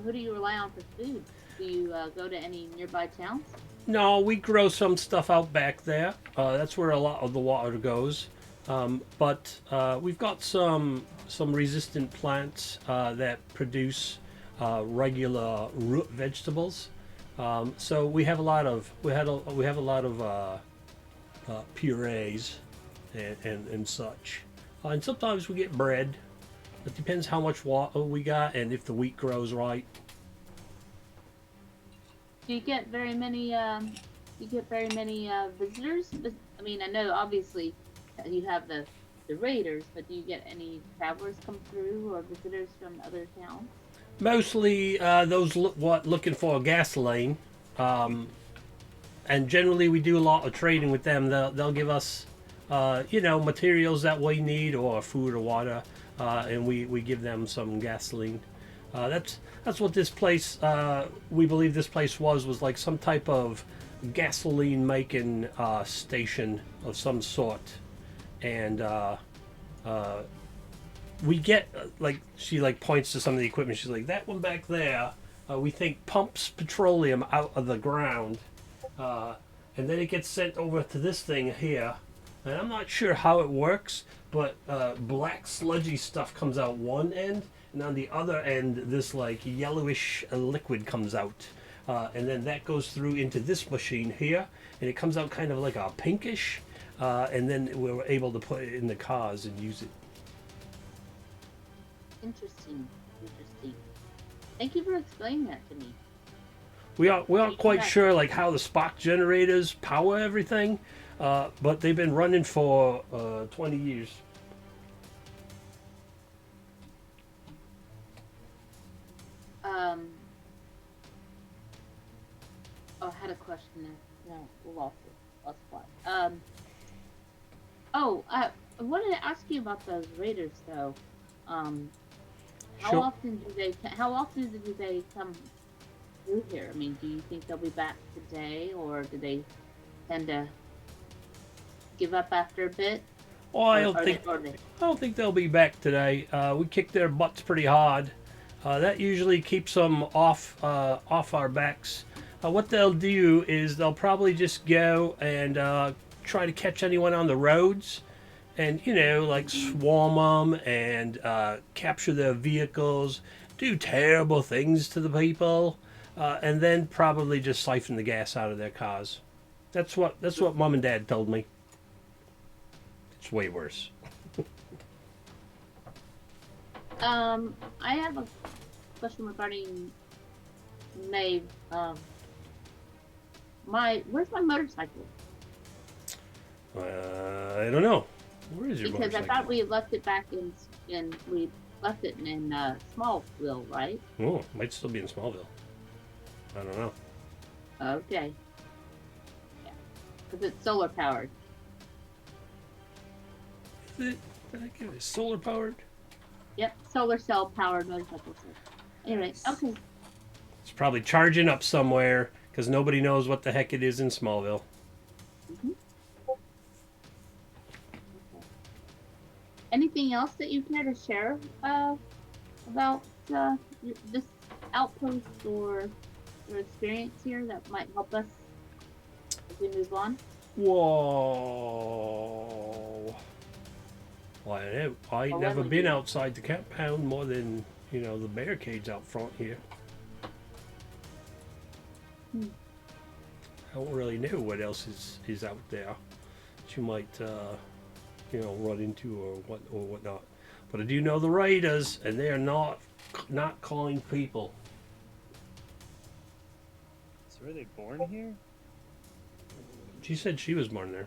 Who do you rely on for food? Do you go to any nearby towns? No, we grow some stuff out back there. That's where a lot of the water goes. But we've got some resistant plants that produce regular root vegetables. So we have a lot of purees and such. And sometimes we get bread. It depends how much water we got and if the wheat grows right. Do you get very many visitors? I mean, I know obviously you have the raiders, but do you get any travelers come through or visitors from other towns? Mostly those looking for gasoline, and generally we do a lot of trading with them. They'll give us, materials that we need or food or water, and we give them some gasoline. That's what this place. We believe this place was like some type of gasoline making we get like she like points to some of the equipment. She's like, that one back there, we think pumps petroleum out of the ground, and then it gets sent over to this thing here. And I'm not sure how it works, but black sludgy stuff comes out one end, and on the other end, this like yellowish liquid comes out. And then that goes through into this machine here, and it comes out kind of like a pinkish, and then we're able to put it in the cars and use it. Interesting. Thank you for explaining that to me. We aren't quite sure like how the spark generators power everything, but they've been running for 20 years. Oh, I had a question there. No, we lost it. Lost plot. I wanted to ask you about those raiders, though. How Sure. often do they come through here? I mean, do you think they'll be back today, or do they tend to give up after a bit? Oh, I Or don't think they'll be back today. We kicked their butts pretty hard. That usually keeps them off our backs. What they'll do is they'll probably just go and try to catch anyone on the roads, and like swarm them and capture their vehicles, do terrible things to the people, and then probably just siphon the gas out of their cars. That's what Mom and Dad told me. It's way worse. I have a question regarding Maeve. Where's my motorcycle? I don't know. Where is your Because I motorcycle? thought we left it back in Smallville, right? Oh, might still be in Smallville. I don't know. Okay. Yeah, because it's solar powered. Is it? Did I give it solar powered? Yep, solar cell powered motorcycle. Anyway, okay. It's probably charging up somewhere because nobody knows what the heck it is in Smallville. Anything else that you care to share about this outpost or your experience here that might help us as we move on? Whoa. Well, I ain't never been outside the compound more than, the barricades out front here. I don't really know what else is out there that you might, run into or whatnot. But I do know the raiders, and they are not calling people. So were they born here? She said she was born there.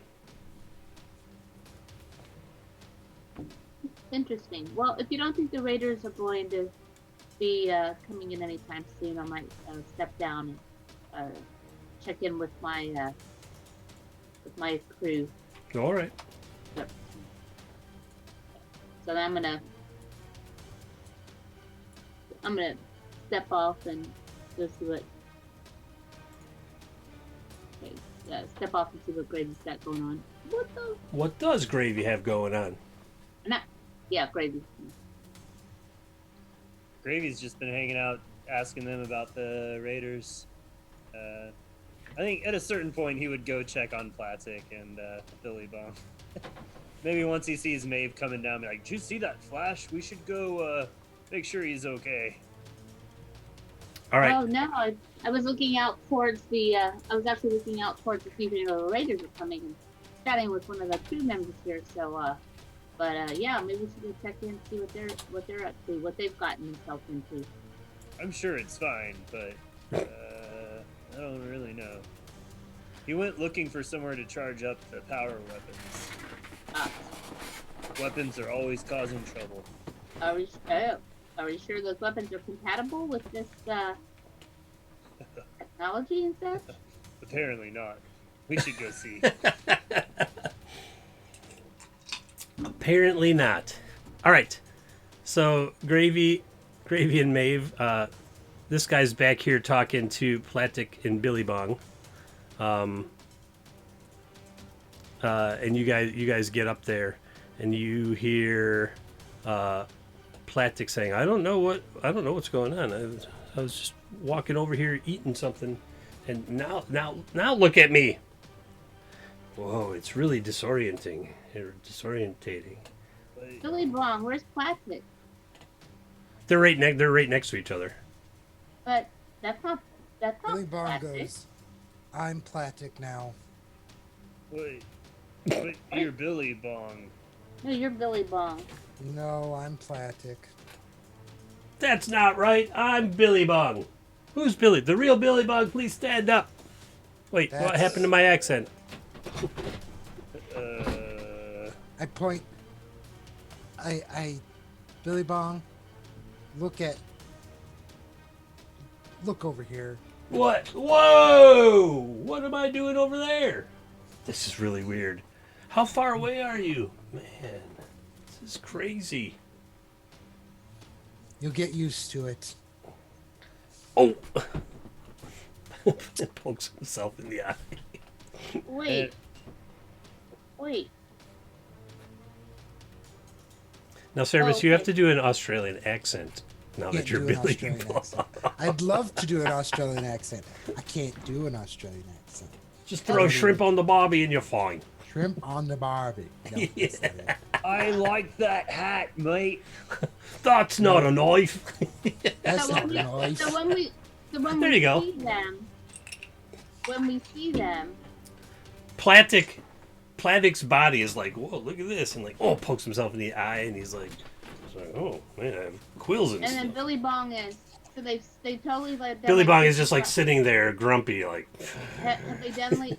Interesting. Well, if you don't think the raiders are going to be coming in anytime soon, I might step down and check in with my crew. All right. Yep. So I'm gonna step off and go see what. Okay, step off and see what Gravy's got going on. What does Gravy have going on? Yeah, Gravy. Gravy's just been hanging out, asking them about the Raiders. I think at a certain point he would go check on Platic and Billy Bum. Maybe once he sees Maeve coming down, be like, "Did you see that flash? We should go make sure he's okay." All right. Oh no, I was looking out towards the. I was actually looking out towards the see if the Raiders are coming and chatting with one of the crew members here. So, yeah, maybe we should go check in and see what they're up to, what they've gotten themselves into. I'm sure it's fine, but I don't really know. He went looking for somewhere to charge up the power weapons. Weapons are always causing trouble. Are we sure those weapons are compatible with this technology and such? Apparently not. We should go see. Apparently not. All right. So Gravy and Maeve. This guy's back here talking to Platic and Billy Bong. And you guys get up there, and you hear Platic saying, I don't know what's going on. I was just walking over here eating something, and now look at me. Whoa, it's really disorienting. Disorientating. Billy Bong, where's Plastic? They're right next to each other. But that's not Billy Bong Plastic. goes, I'm Platic now. Wait, you're Billy Bong. No, you're Billy Bong. No, I'm Platic. That's not right. I'm Billy Bong. Who's Billy? The real Billy Bong, please stand up. Wait, what That's- happened to my accent? I point. Billy Bong, look over here. What? Whoa! What am I doing over there? This is really weird. How far away are you? Man, this is crazy. You'll get used to it. Oh! Pokes himself in the eye. Wait. Wait. Now, Cerebus, Oh, you have okay. to do an Australian accent now that Can't you're do an Billy Australian Bong. accent. I'd love to do an Australian accent. I can't do an Australian accent. Just throw shrimp on the barbie and you're fine. Shrimp on the Barbie. No, that's not it. I like that hat, mate. That's not a knife. That's So not when we, nice. so when we, so when There we you go. see them, when we see them, Platic's body is like, whoa, look at this, and like, oh, pokes himself in the eye, and he's like, oh man, I have quills and and then stuff. Billy Bong is, so they totally let Billy Bong is just like sitting there, grumpy, like Have they definitely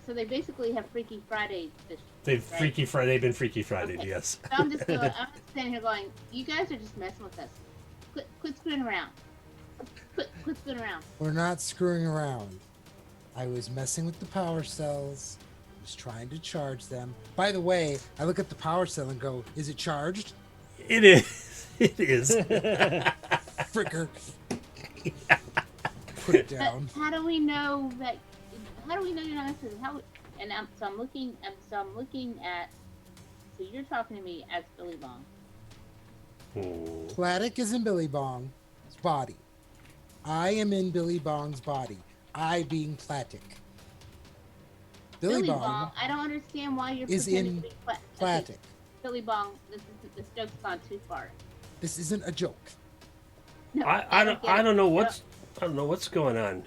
so they basically have Freaky Friday. they've right? Freaky Friday. They've been Freaky Friday, Okay. yes. So I'm just standing here going, you guys are just messing with us. Quit screwing around. Quit screwing around. We're not screwing around. I was messing with the power cells. I was trying to charge them. By the way, I look at the power cell and go, is it charged? It is. It is. Fricker. Put it But down. how do we know that? How do we know you're not listening? So I'm looking at. So you're talking to me as Billy Bong. Hmm. Platic is in Billy Bong's body. I am in Billy Bong's body. I being Platic. Billy Bong I don't understand why you're is pretending in to be Okay, Platic. Billy Bong, this joke's gone too far. This isn't a joke. No, I get don't it. know what's going on.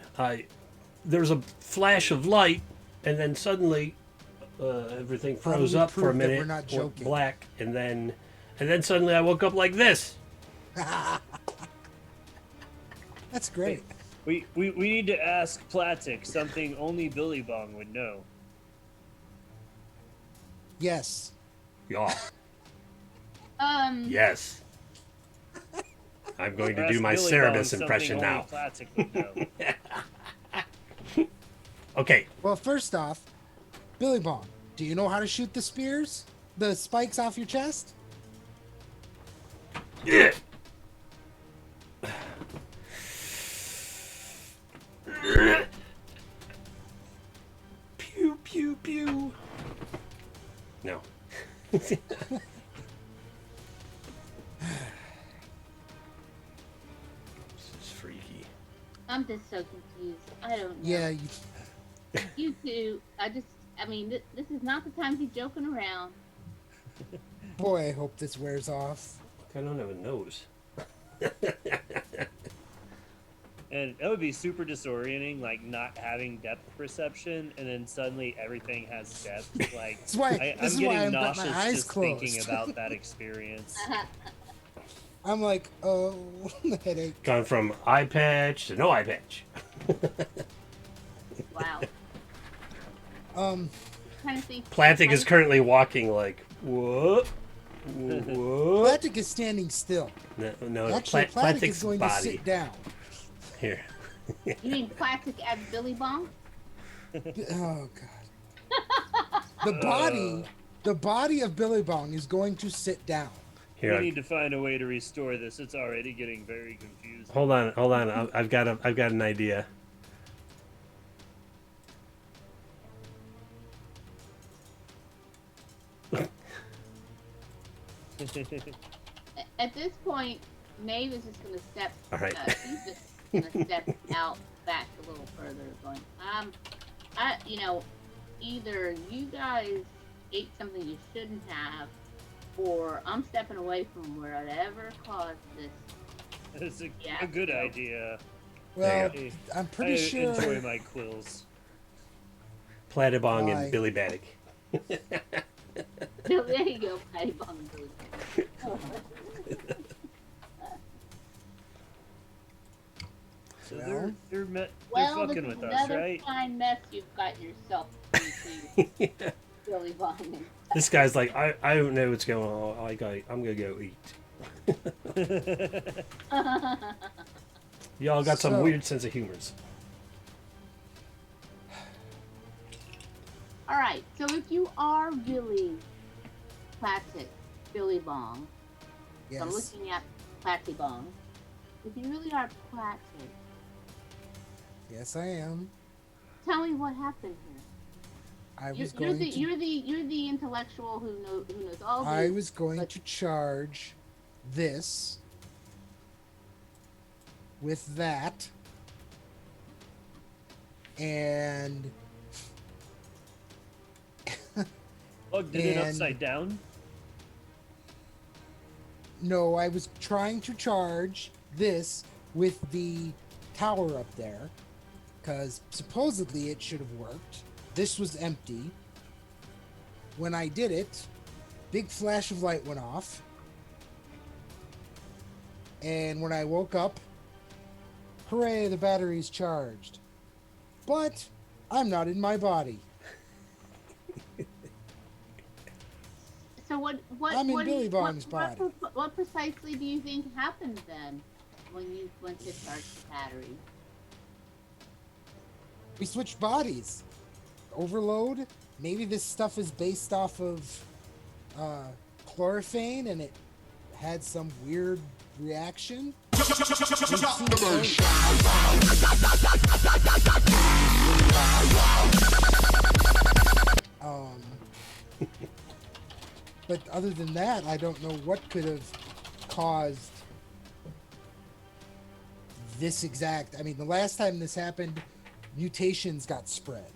There's a flash of light, and then suddenly everything How do froze we up for a prove that minute, we're not went joking? black, and then suddenly I woke up like this. That's great. We need to ask Platic something only Billy Bong would know. Yes. Yeah. Yeah. Yes. I'm going to Or do ask my Billy Cerebus Bong something impression only now. Platic would know. Okay. Well, first off, Billy Bong, do you know how to shoot the spears? The spikes off your chest? Yeah. Pew pew pew. No. This is freaky. I'm just so confused. I don't know. Yeah, You two, I mean, this is not the time to be joking around. boy, I hope this wears off. I don't have a nose. And that would be super disorienting, like not having depth perception, and then suddenly everything has depth. Like That's why, I'm this is why getting I've got nauseous my eyes just closed. thinking about that experience. I'm like, oh, the headache. Gone from eye patch to no eye patch. Wow. Trying to think. Platic is currently walking like, what? What? Platic is standing still. No, Actually, Platic is Platic's going to body. sit down. Here. You mean Plastic as Billy Bong? Oh god. The body of Billy Bong is going to sit down. Here. We need to find a way to restore this. It's already getting very confusing. Hold on. I've got an idea. At this point, Maeve is just gonna step. All right. She's just gonna step out back a little further, going, either you guys ate something you shouldn't have, or I'm stepping away from whatever caused this. That's a Yeah. good idea. Well, Hey, I'm pretty I sure. enjoy my quills. Plattibong Why? and Billy Baddick. There you go, Patty Bong and Billy. So Well. they're they're Well, fucking this is with us, another right? fine mess you've got yourself into, Billy Bong. And This guy's like, I don't know what's going on. I'm gonna go eat. Y'all got some So- weird sense of humors. All right, so if you are really Platic, Billy Bong, so I'm Yes. looking at Platy Bong. If you really are Platic, Yes, I am. tell me what happened here. I You're, was you're going the to. you're the intellectual who knows all I this. was going but- to charge this with that, and Bug did it And- upside down. no, I was trying to charge this with the tower up there, because supposedly it should have worked. This was empty. When I did it, big flash of light went off. And when I woke up, hooray, the battery's charged. But I'm not in my body. So what I'm in what do you- Billy Bong's body. What precisely do you think happened then when you went to charge the battery? We switched bodies. Overload? Maybe this stuff is based off of chlorophane and it had some weird reaction. We've seen um, but other than that, I don't know what could have caused this exact. I mean, the last time this happened, mutations got spread.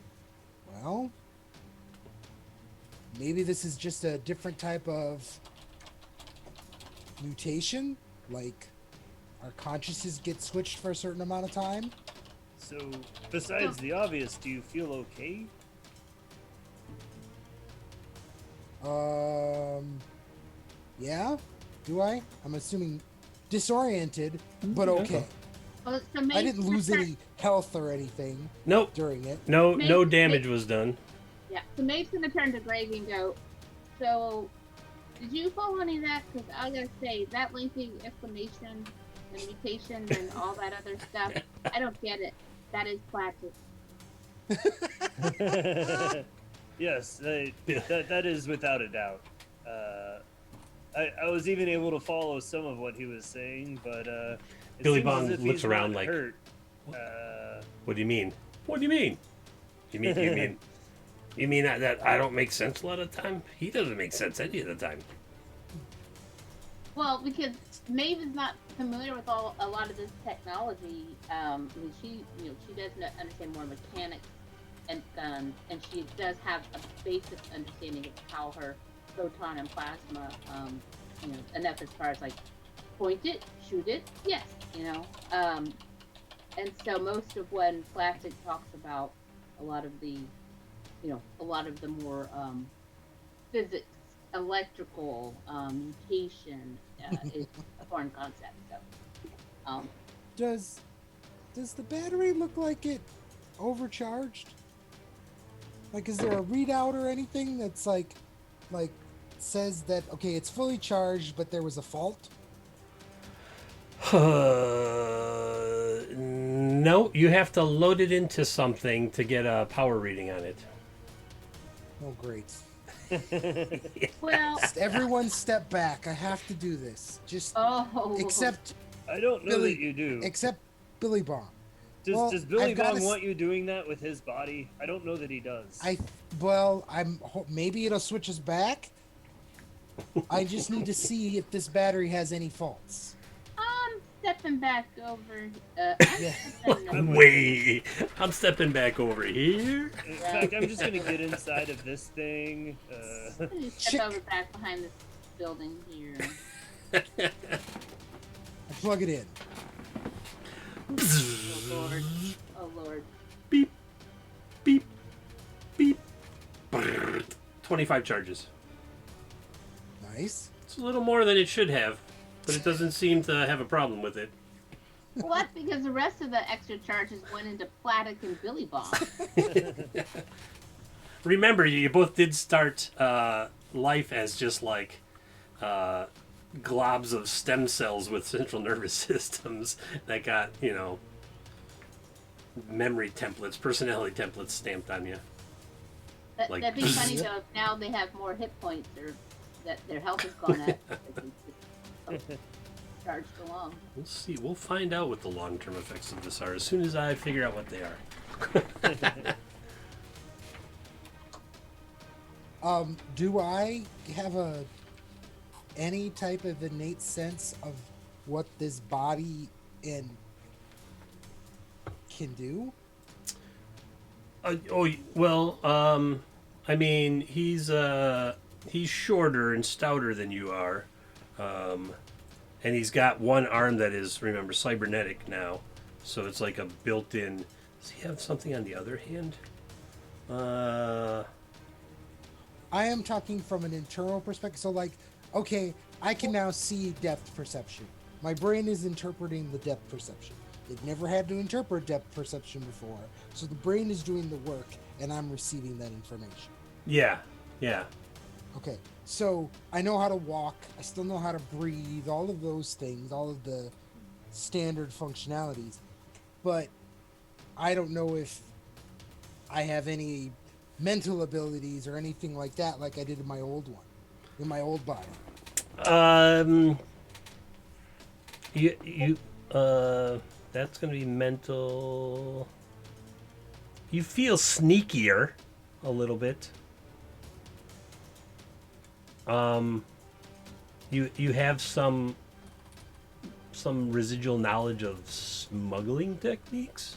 Well, maybe this is just a different type of mutation. Like, our consciousness get switched for a certain amount of time. So, besides the obvious, do you feel okay? Yeah? Do I? I'm assuming disoriented, but okay. Well, so I didn't lose any health or anything Nope. during it. No Maybe- damage was done. Yeah. So Maeve's gonna turn to Gravy and go. So, did you follow any of that? Because I gotta say that lengthy explanation, and mutation, and all that other stuff, I don't get it. That is plastic. Yes, that is without a doubt. I was even able to follow some of what he was saying, but it Billy seems as Bong if looks he's around not like, hurt. What do you mean? What do you mean? You mean that I don't make sense a lot of the time? He doesn't make sense any of the time. Well, because Maeve is not familiar with a lot of this technology. I mean, she does understand more mechanics, and she does have a basic understanding of how her photon and plasma, enough as far as like point it, shoot it, yes, and so most of when Plastic talks about a lot of the more physics, electrical mutation is a foreign concept. So, Does the battery look like it overcharged? Like, is there a readout or anything that's like says that okay, it's fully charged, but there was a fault? No, you have to load it into something to get a power reading on it. Oh, great! well, Everyone, step back. I have to do this. Just oh, except I don't know Billy- that you do. except Billy Bong. Does, well, does Billy I've gotta Bong s- want you doing that with his body? I don't know that he does. I'm maybe it'll switch us back. I just need to see if this battery has any faults. Stepping back over. Yeah. I'm stepping back over here. In fact, I'm just gonna get inside of this thing. I'm gonna step over back behind this building here. I plug it in. Oh Lord. Oh Lord. Beep, beep, beep. 25 charges. Nice. It's a little more than it should have, but it doesn't seem to have a problem with it. Well, that's because the rest of the extra charges went into Platic and Billy Bob. Remember, you both did start life as just like globs of stem cells with central nervous systems that got, memory templates, personality templates stamped on you. Like- That'd be funny though if now they have more hit points or that their health has gone up. Because it's just charged along. We'll see. We'll find out what the long-term effects of this are as soon as I figure out what they are. Do I have any type of innate sense of what this body can do? I mean, he's shorter and stouter than you are, and he's got one arm that is, remember, cybernetic now, so it's like a built-in. Does he have something on the other hand? I am talking from an internal perspective. So, like, okay, I can now see depth perception. My brain is interpreting the depth perception. It never had to interpret depth perception before. So the brain is doing the work, and I'm receiving that information. Yeah. Okay, so I know how to walk. I still know how to breathe. All of those things, all of the standard functionalities. But I don't know if I have any mental abilities or anything like that, like I did in my old one, in my old body. That's gonna be mental. You feel sneakier a little bit. You have some residual knowledge of smuggling techniques.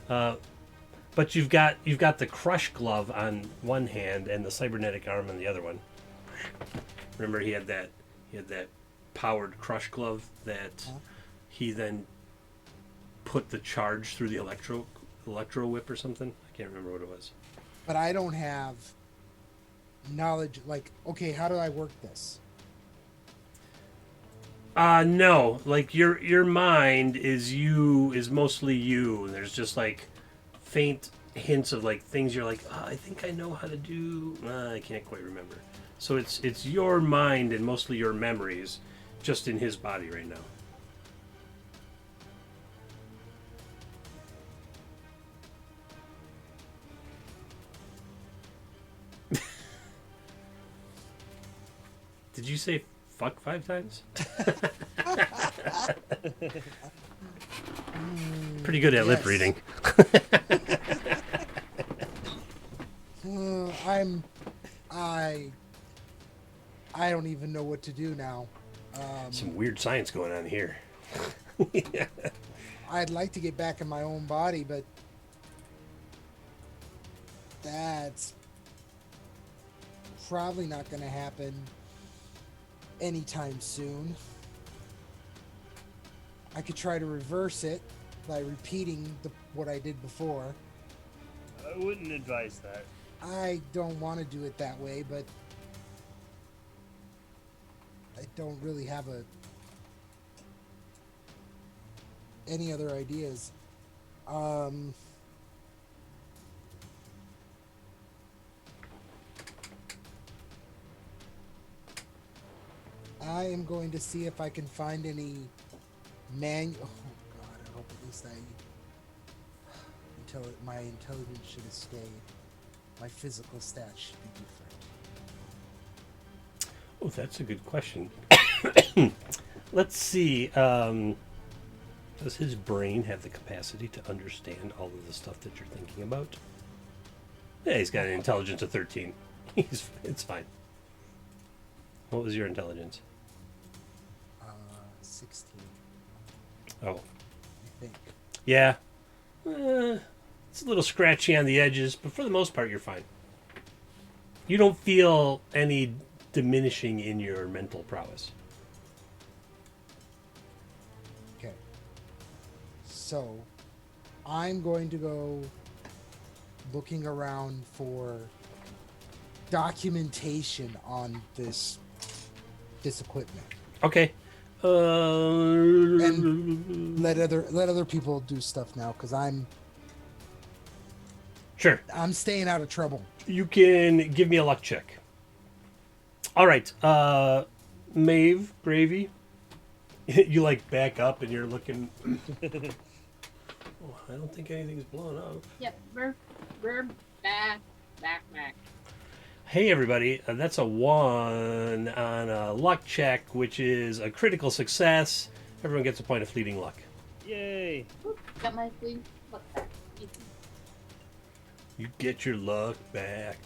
But you've got the crush glove on one hand and the cybernetic arm on the other one. Remember, he had that powered crush glove that he then put the charge through the electro whip or something. I can't remember what it was. But I don't have knowledge, like, okay, how do I work this? No, like your mind is mostly you, and there's just like faint hints of like things you're like, I think I know how to do. I can't quite remember. So it's your mind and mostly your memories, just in his body right now. Did you say fuck 5 times? Pretty good at lip Yes. reading. I don't even know what to do now. Some weird science going on here. I'd like to get back in my own body, but that's probably not going to happen anytime soon. I could try to reverse it by repeating what I did before. I wouldn't advise that. I don't want to do it that way, but I don't really have any other ideas. I am going to see if I can find any manual. Oh God! I hope at least my intelligence should have stayed. My physical stats should be different. Oh, that's a good question. Let's see. Does his brain have the capacity to understand all of the stuff that you're thinking about? Yeah, he's got an intelligence of 13. It's fine. What was your intelligence? 16, Oh, I think. yeah. It's a little scratchy on the edges, but for the most part, you're fine. You don't feel any diminishing in your mental prowess. Okay. So, I'm going to go looking around for documentation on this equipment. Okay. Let other people do stuff now, because Sure. I'm staying out of trouble. You can give me a luck check. All right. Maeve, Gravy. You like back up and you're looking. Oh, I don't think anything's blown up. Yep, we're back. Hey, everybody. That's a 1 on a luck check, which is a critical success. Everyone gets a point of fleeting luck. Yay! Oop, got my sleeve. Look back. You get your luck back.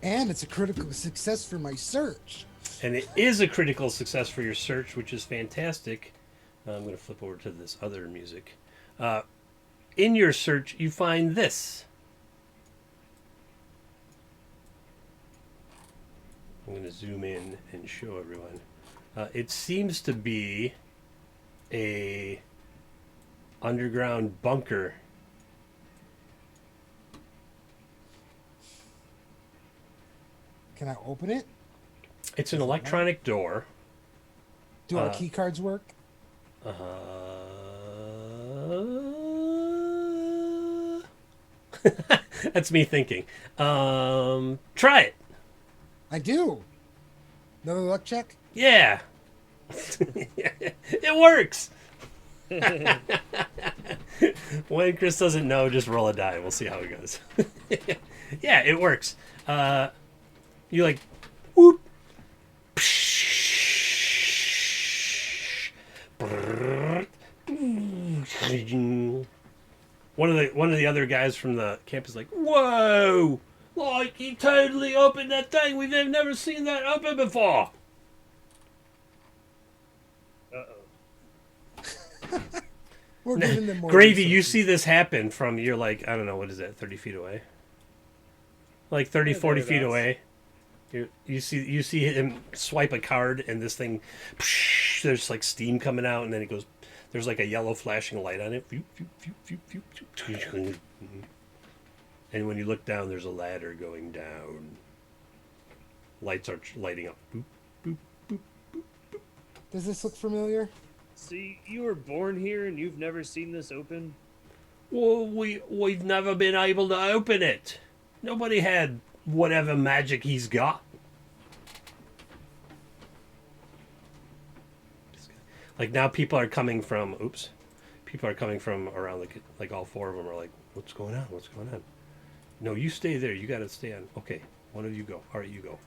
And it's a critical success for my search. And it is a critical success for your search, which is fantastic. I'm going to flip over to this other music. In your search, you find this. I'm going to zoom in and show everyone. It seems to be a underground bunker. Can I open it? It's an electronic door. Do our key cards work? That's me thinking. Try it. I do. Another luck check? Yeah. It works. When Chris doesn't know, just roll a die. We'll see how it goes. Yeah, it works. You like, whoop. One of the other guys from the camp is like, whoa! Like, he totally opened that thing. We've never seen that open before. Uh-oh. We're giving them more Gravy, you resources. see this happen from, you're like, I don't know, what is that, 30 feet away? Like 30, 40 feet thereabouts. away. You see him swipe a card, and this thing, there's like steam coming out, and then it goes, there's like a yellow flashing light on it. And when you look down, there's a ladder going down. Lights are lighting up. Does this look familiar? See, you were born here and you've never seen this open? Well, we've never been able to open it. Nobody had whatever magic he's got. Like now, people are coming from. Oops, people are coming from around. Like all four of them are like, "What's going on? What's going on?" No, you stay there. You got to stay on. Okay, one of you go. All right, you go.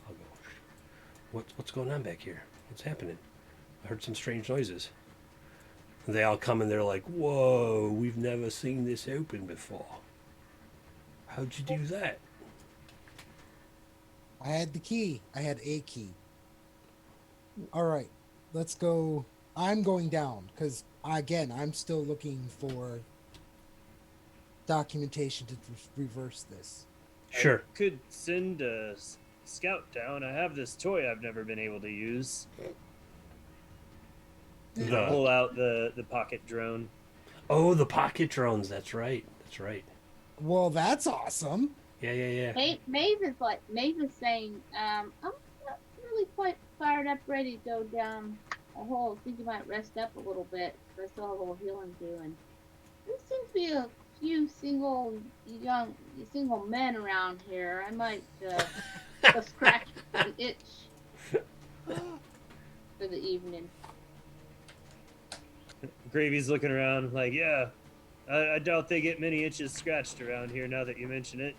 I'll go. What's going on back here? What's happening? I heard some strange noises. And they all come and they're like, "Whoa, we've never seen this open before. How'd you do that?" I had the key. I had a key. All right, let's go. I'm going down because, again, I'm still looking for documentation to reverse this. Sure. I could send a scout down. I have this toy I've never been able to use. Pull out the pocket drone. Oh, the pocket drones. That's right. That's right. Well, that's awesome. Yeah. Maeve is saying, I'm not really quite fired up, ready to go down a hole. I think you might rest up a little bit. I still have a little healing to do, and there seems to be a few single men around here. I might go scratch the itch for the evening. Gravy's looking around like, yeah, I doubt they get many itches scratched around here now that you mention it.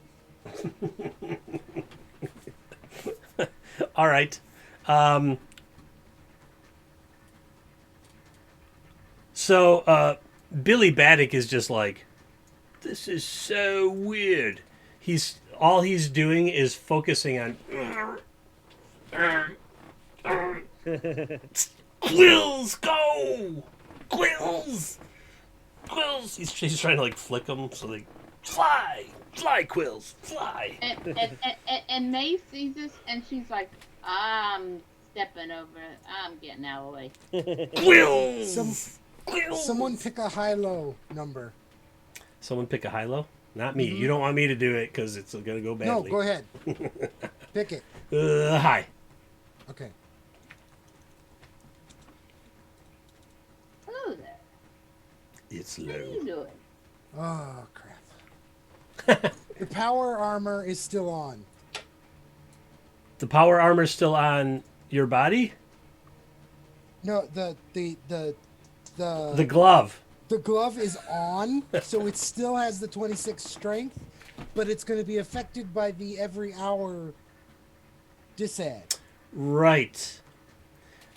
All right. So Billy Baddick is just like, this is so weird. He's all he's doing is focusing on Quills, go! Quills! Quills! He's trying to like flick them so they fly! Fly, Quills! Fly! And May sees this and she's like, I'm stepping over it. I'm getting out of the way. Quills! Quills! Someone pick a high-low number. Someone pick a high-low? Not me. You don't want me to do it because it's going to go badly. No, go ahead. Pick it. High. Okay. Hello there. It's How you low. doing? Oh, crap. The power armor is still on. The power armor's still on your body? No, the glove. The glove is on, so it still has the 26 strength, but it's going to be affected by the every hour disad. Right.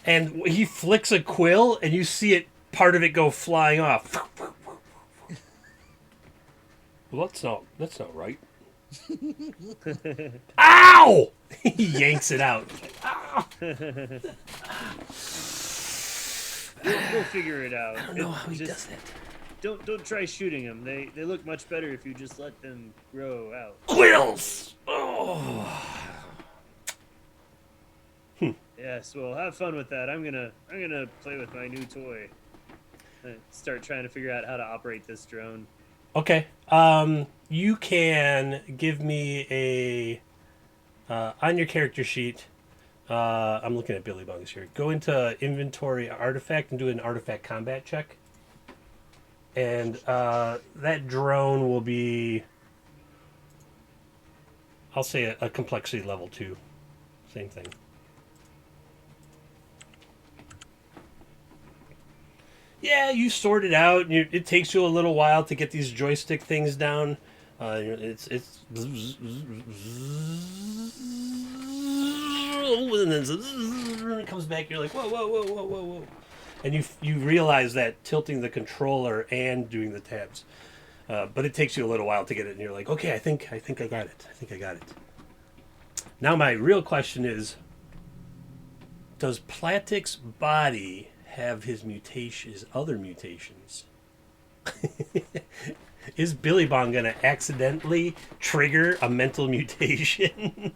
And he flicks a quill, and you see it, part of it go flying off. Well, that's not right. Ow! He yanks it out. We'll figure it out. I don't know how he Just does it. Don't try shooting them. They look much better if you just let them grow out. Quills! Oh. Yes, well, have fun with that. I'm gonna play with my new toy. Start trying to figure out how to operate this drone. Okay. You can give me a on your character sheet. I'm looking at Billy Bungs here. Go into inventory artifact and do an artifact combat check. And that drone will be, I'll say a complexity level 2. Same thing. Yeah, you sort it out. And it takes you a little while to get these joystick things down. It's and then it comes back. You're like, whoa, and you realize that tilting the controller and doing the tabs, but it takes you a little while to get it. And you're like, okay, I think I got it. I think I got it. Now my real question is, does Platic's body have his other mutations? Is Billy Bong gonna accidentally trigger a mental mutation?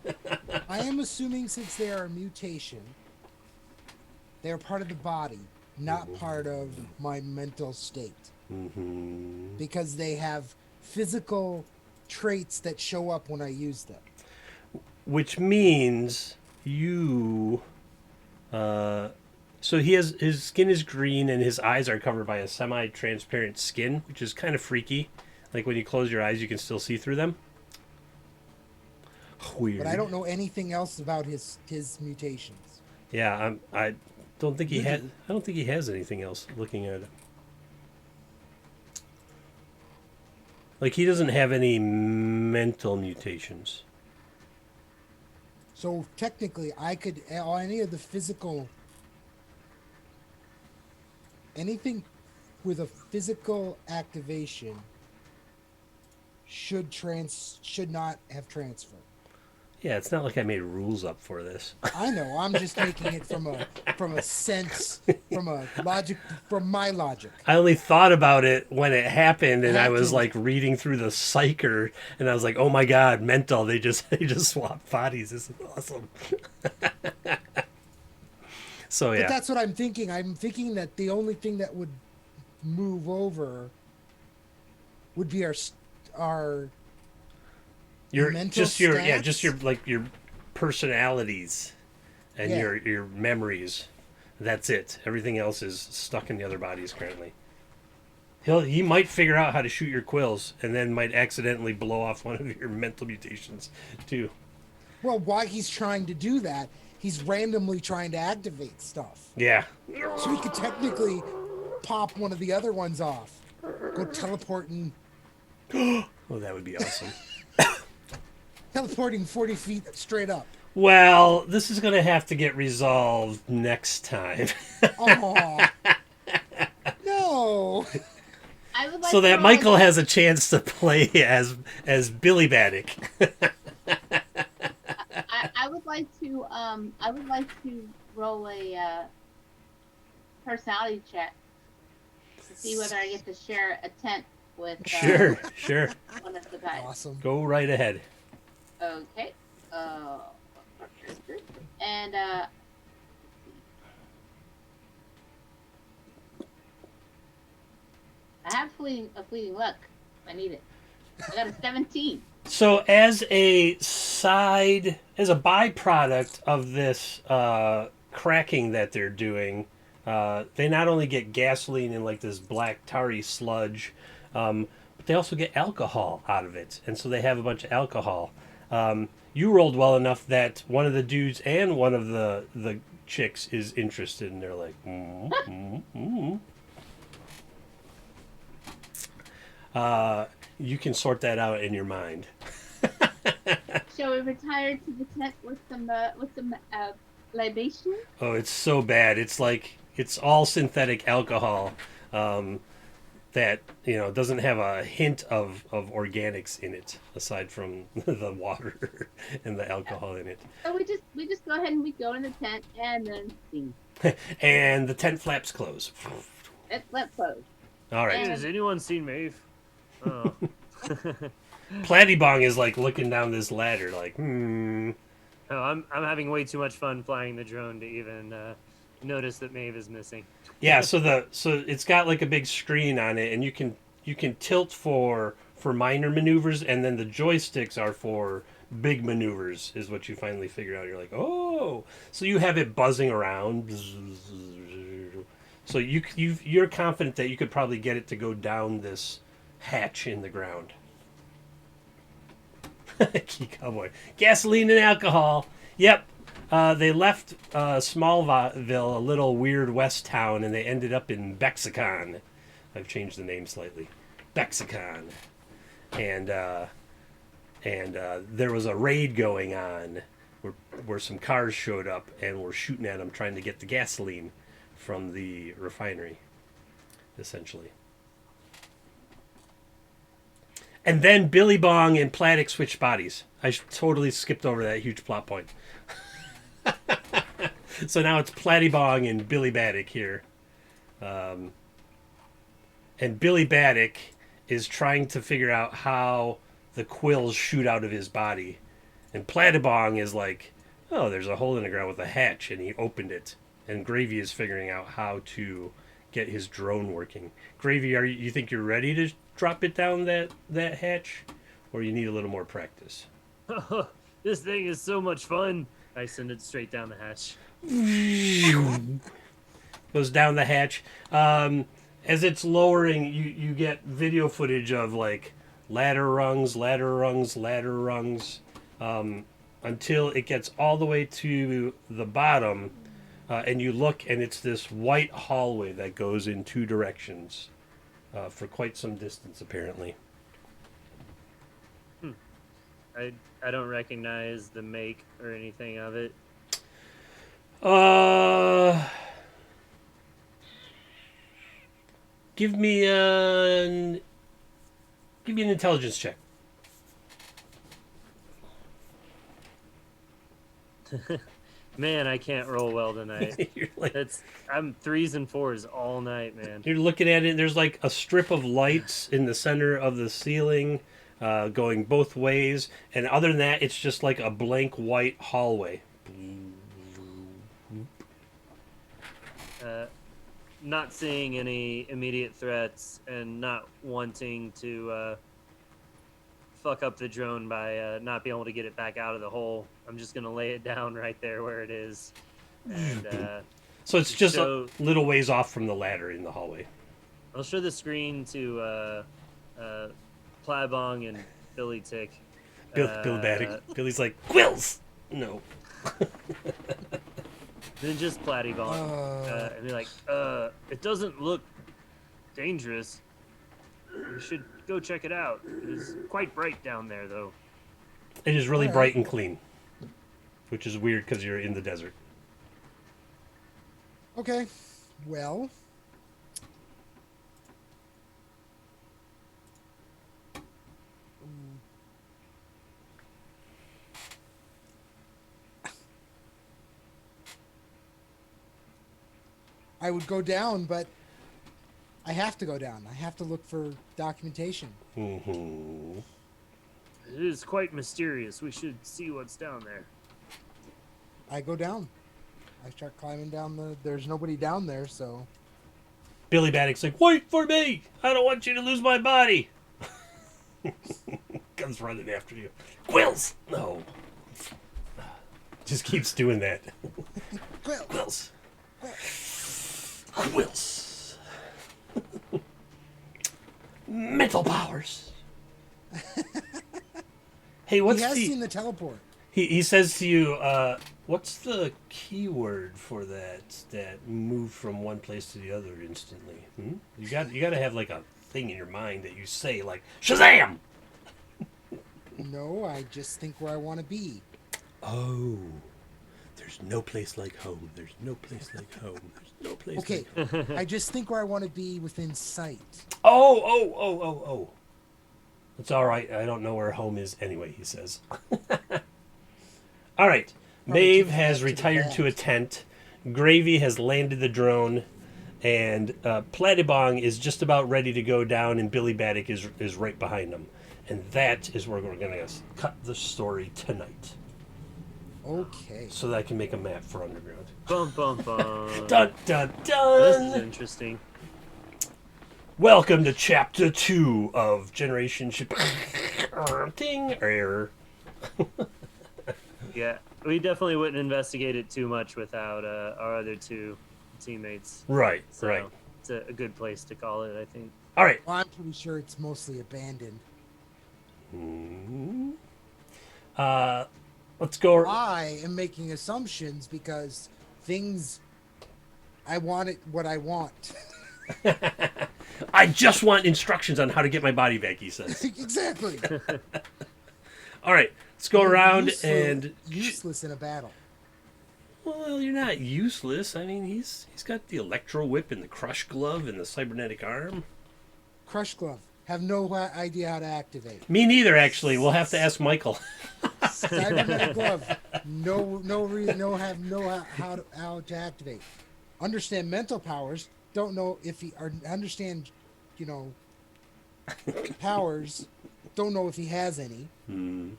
I am assuming since they are a mutation, they are part of the body, not part of my mental state. Mm-hmm. Because they have physical traits that show up when I use them. Which means you so his skin is green and his eyes are covered by a semi-transparent skin, which is kind of freaky. Like when you close your eyes, you can still see through them. Weird. But I don't know anything else about his mutations. Yeah, I don't think he has. I don't think he has anything else. Looking at it, like he doesn't have any mental mutations. So technically, I could any of the physical. Anything with a physical activation should not have transfer. Yeah, it's not like I made rules up for this. I know. I'm just making it from a sense, from my logic. I only thought about it when it happened, and I was like reading through the psycher, and I was like, "Oh my god, mental! They just swapped bodies. This is awesome." So yeah, But that's what I'm thinking. I'm thinking that the only thing that would move over would be our your mental just your stats? just your like your personalities and Yeah. your memories. That's it. Everything else is stuck in the other bodies currently. He might figure out how to shoot your quills, and then might accidentally blow off one of your mental mutations too. Well, while he's trying to do that, he's randomly trying to activate stuff. Yeah. So he could technically pop one of the other ones off. Go teleporting Oh, that would be awesome. 40 feet straight up. Well, this is going to have to get resolved next time. Oh no! I would like so to that roll Michael a- has a chance to play as Billy Baddick. I would like to roll a personality check to see whether I get to share a tent with Sure, sure. one of the guys. Awesome. Go right ahead. Okay. And I have a fleeting luck. I need it. I got a 17. So as a byproduct of this cracking that they're doing, they not only get gasoline and like this black tarry sludge, but they also get alcohol out of it, and so they have a bunch of alcohol. You rolled well enough that one of the dudes and one of the chicks is interested, and they're like, you can sort that out in your mind. Shall we retire to the tent with some libation? Oh, it's so bad. It's like it's all synthetic alcohol that doesn't have a hint of organics in it aside from the water and the alcohol in it. So we just go ahead and we go in the tent and then sing. And the tent flaps close. Let's close. All right. Hey, has anyone seen Maeve? Oh. Plattybong is like looking down this ladder, like, Oh, I'm having way too much fun flying the drone to even notice that Maeve is missing. Yeah, so it's got like a big screen on it, and you can tilt for minor maneuvers, and then the joysticks are for big maneuvers. Is what you finally figure out. You're like, oh, so you have it buzzing around. So you're confident that you could probably get it to go down this hatch in the ground. Key Cowboy. Gasoline and alcohol. Yep. They left Smallville, a little weird west town, and they ended up in Bexicon. I've changed the name slightly. Bexicon. And there was a raid going on where some cars showed up and were shooting at them, trying to get the gasoline from the refinery, essentially. And then Billy Bong and Platic switched bodies. I totally skipped over that huge plot point. So now it's Platty Bong and Billy Baddick here. And Billy Baddick is trying to figure out how the quills shoot out of his body. And Plattybong is like, oh, there's a hole in the ground with a hatch, and he opened it. And Gravy is figuring out how to get his drone working. Gravy, you think you're ready to drop it down that hatch? Or you need a little more practice? This thing is so much fun. I send it straight down the hatch. Goes down the hatch. As it's lowering, you get video footage of like ladder rungs, until it gets all the way to the bottom, and you look, and it's this white hallway that goes in two directions for quite some distance, apparently. I don't recognize the make or anything of it. Give me an intelligence check. Man, I can't roll well tonight. You're like, I'm 3s and 4s all night, man. you're looking at it. There's like a strip of lights in the center of the ceiling, going both ways, and other than that, it's just like a blank white hallway. Not seeing any immediate threats and not wanting to fuck up the drone by not being able to get it back out of the hole, I'm just gonna lay it down right there where it is. And So it's just So- a little ways off from the ladder in the hallway. I'll show the screen to Plybong and Billy Tick. Bill Baddick. Billy's like, quills! No. Then just Plattybong. And be like, it doesn't look dangerous. You should go check it out. It is quite bright down there, though. It is really Alright. bright and clean, which is weird because you're in the desert. Okay. Well, I would go down, but I have to go down. I have to look for documentation. Mm-hmm. It is quite mysterious. We should see what's down there. I go down. I start climbing down the. There's nobody down there, so Billy Baddick's like, wait for me! I don't want you to lose my body! Comes running after you. Quills! No. Just keeps doing that. Quill. Quills. Quills. Mental powers. Hey, what's he has the... seen the teleport. He says to you, what's the keyword for that move from one place to the other instantly? Hmm? You got to have like a thing in your mind that you say like Shazam. No, I just think where I want to be. Oh, there's no place like home. There's no place like home. There's no place. Okay, Like home. I just think where I want to be within sight. Oh. It's all right. I don't know where home is anyway. He says. All right. Probably Maeve keep has that to the retired back. to a tent. Gravy has landed the drone, and Plattibong is just about ready to go down, and Billy Baddick is right behind him. And that is where we're going to cut the story tonight, Okay. so that I can make a map for Underground. Bum bum bum. Dun dun This is dun! interesting. Welcome to Chapter 2 of Generation Ship. Ding error. Yeah, we definitely wouldn't investigate it too much without our other two teammates. Right, So right. it's a good place to call it, I think. All right. Well, I'm pretty sure it's mostly abandoned. Hmm. Let's go. I am making assumptions because things. I want it what I want. I just want instructions on how to get my body back, he says. Exactly. All right, let's go around Useless- and. useless in a battle. Well, you're not useless. I mean, he's got the electro whip and the crush glove and the cybernetic arm. Crush glove. Have no idea how to activate. Me neither, actually. We'll have to ask Michael. Cybernetic glove. How to activate. Understand mental powers. Don't know if he or understand, powers. Don't know if he has any. Hmm.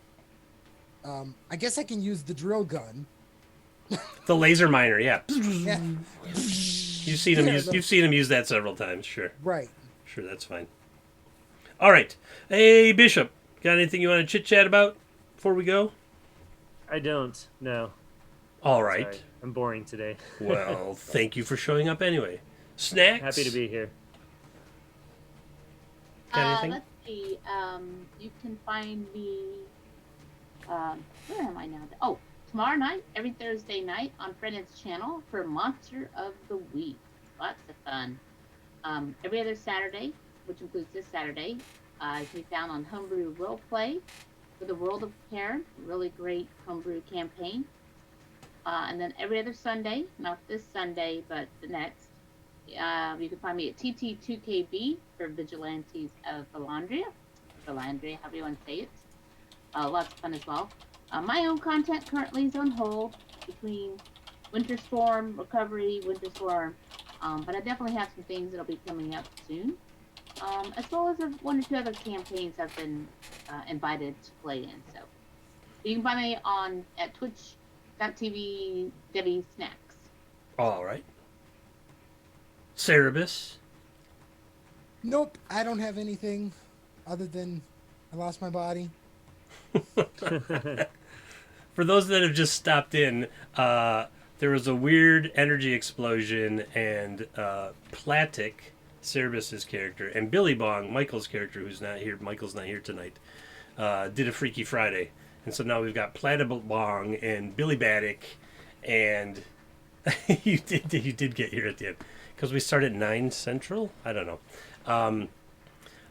I guess I can use the drill gun. The laser miner, yeah. Yeah. You've seen him Yeah, use. no. You've seen him use that several times. Sure, Right. sure, that's fine. All right, hey Bishop, got anything you want to chit chat about before we go? I don't. No. All right. Sorry. I'm boring today. Well, thank you for showing up anyway. Snacks. Happy to be here. Got anything? Let's see. You can find me. Where am I now? Oh, tomorrow night, every Thursday night on Fredhead's channel for Monster of the Week. Lots of fun. Every other Saturday, which includes this Saturday, I can be found on Homebrew Roleplay for the World of Karen. Really great homebrew campaign. And then every other Sunday, not this Sunday, but the next, you can find me at TT2KB for Vigilantes of Valandria, however you want to say it. Lots of fun as well. My own content currently is on hold between Winter Storm, Recovery, Winter Storm, but I definitely have some things that'll be coming up soon, as well as one or two other campaigns I've been invited to play in. So you can find me at twitch.tv Debbie Snacks. All right. Cerebus. Nope. I don't have anything other than I lost my body. For those that have just stopped in, there was a weird energy explosion, and Platic, Cerebus's character, and Billy Bong, Michael's character, who's not here. Michael's not here tonight. Did a Freaky Friday, and so now we've got Plattibong and Billy Baddick, and you did get here at the end because we started at 9 Central. I don't know.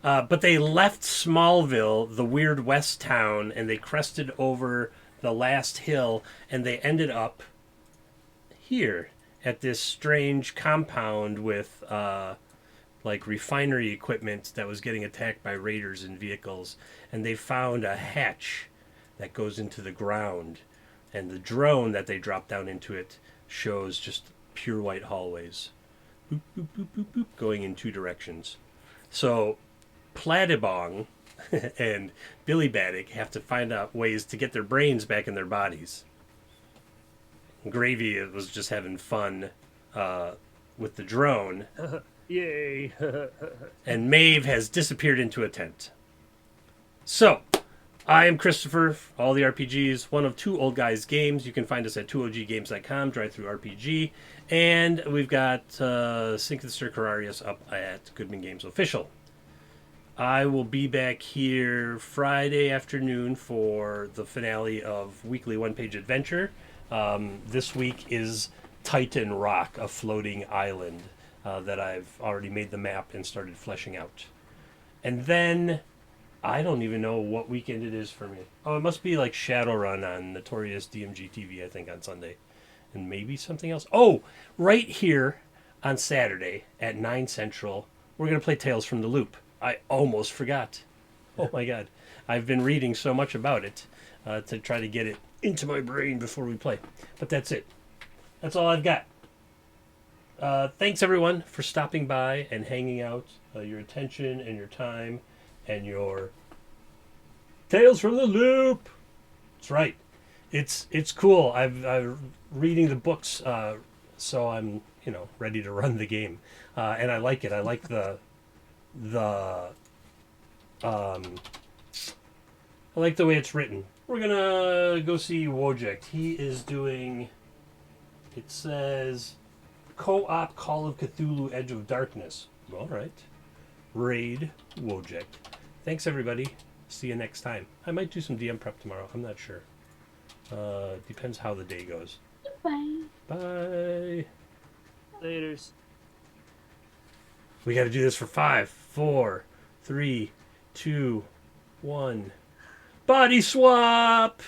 But they left Smallville, the weird west town, and they crested over the last hill, and they ended up here at this strange compound with like refinery equipment that was getting attacked by raiders and vehicles. And they found a hatch that goes into the ground, and the drone that they dropped down into it shows just pure white hallways. boop, boop, boop, boop, boop, going in 2 directions. So Platybong and Billy Baddick have to find out ways to get their brains back in their bodies. Gravy was just having fun with the drone, Yay! and Maeve has disappeared into a tent. So, I am Christopher, all the RPGs, one of 2 Old Guys games. You can find us at 2oggames.com, drive-through-RPG, and we've got Sync the Cararius up at Goodman Games Official. I will be back here Friday afternoon for the finale of Weekly One-Page Adventure. This week is Titan Rock, a floating island that I've already made the map and started fleshing out. And then I don't even know what weekend it is for me. Oh, it must be like Shadowrun on Notorious DMG TV, I think, on Sunday. And maybe something else. Oh, right here on Saturday at 9 Central, we're going to play Tales from the Loop. I almost forgot. Oh my God. I've been reading so much about it to try to get it into my brain before we play. But that's it. That's all I've got. Thanks everyone for stopping by and hanging out. Your attention and your time and your Tales from the Loop. That's right. It's cool. I'm reading the books, so I'm ready to run the game, and I like it. I like the I like the way it's written. We're gonna go see Wojek. He is doing. It says co-op Call of Cthulhu: Edge of Darkness. All right. Raid Wojek. Thanks everybody. See you next time. I might do some DM prep tomorrow. I'm not sure. Depends how the day goes. Bye. Bye. Laters. We got to do this for 5, 4, 3, 2, 1. Body swap.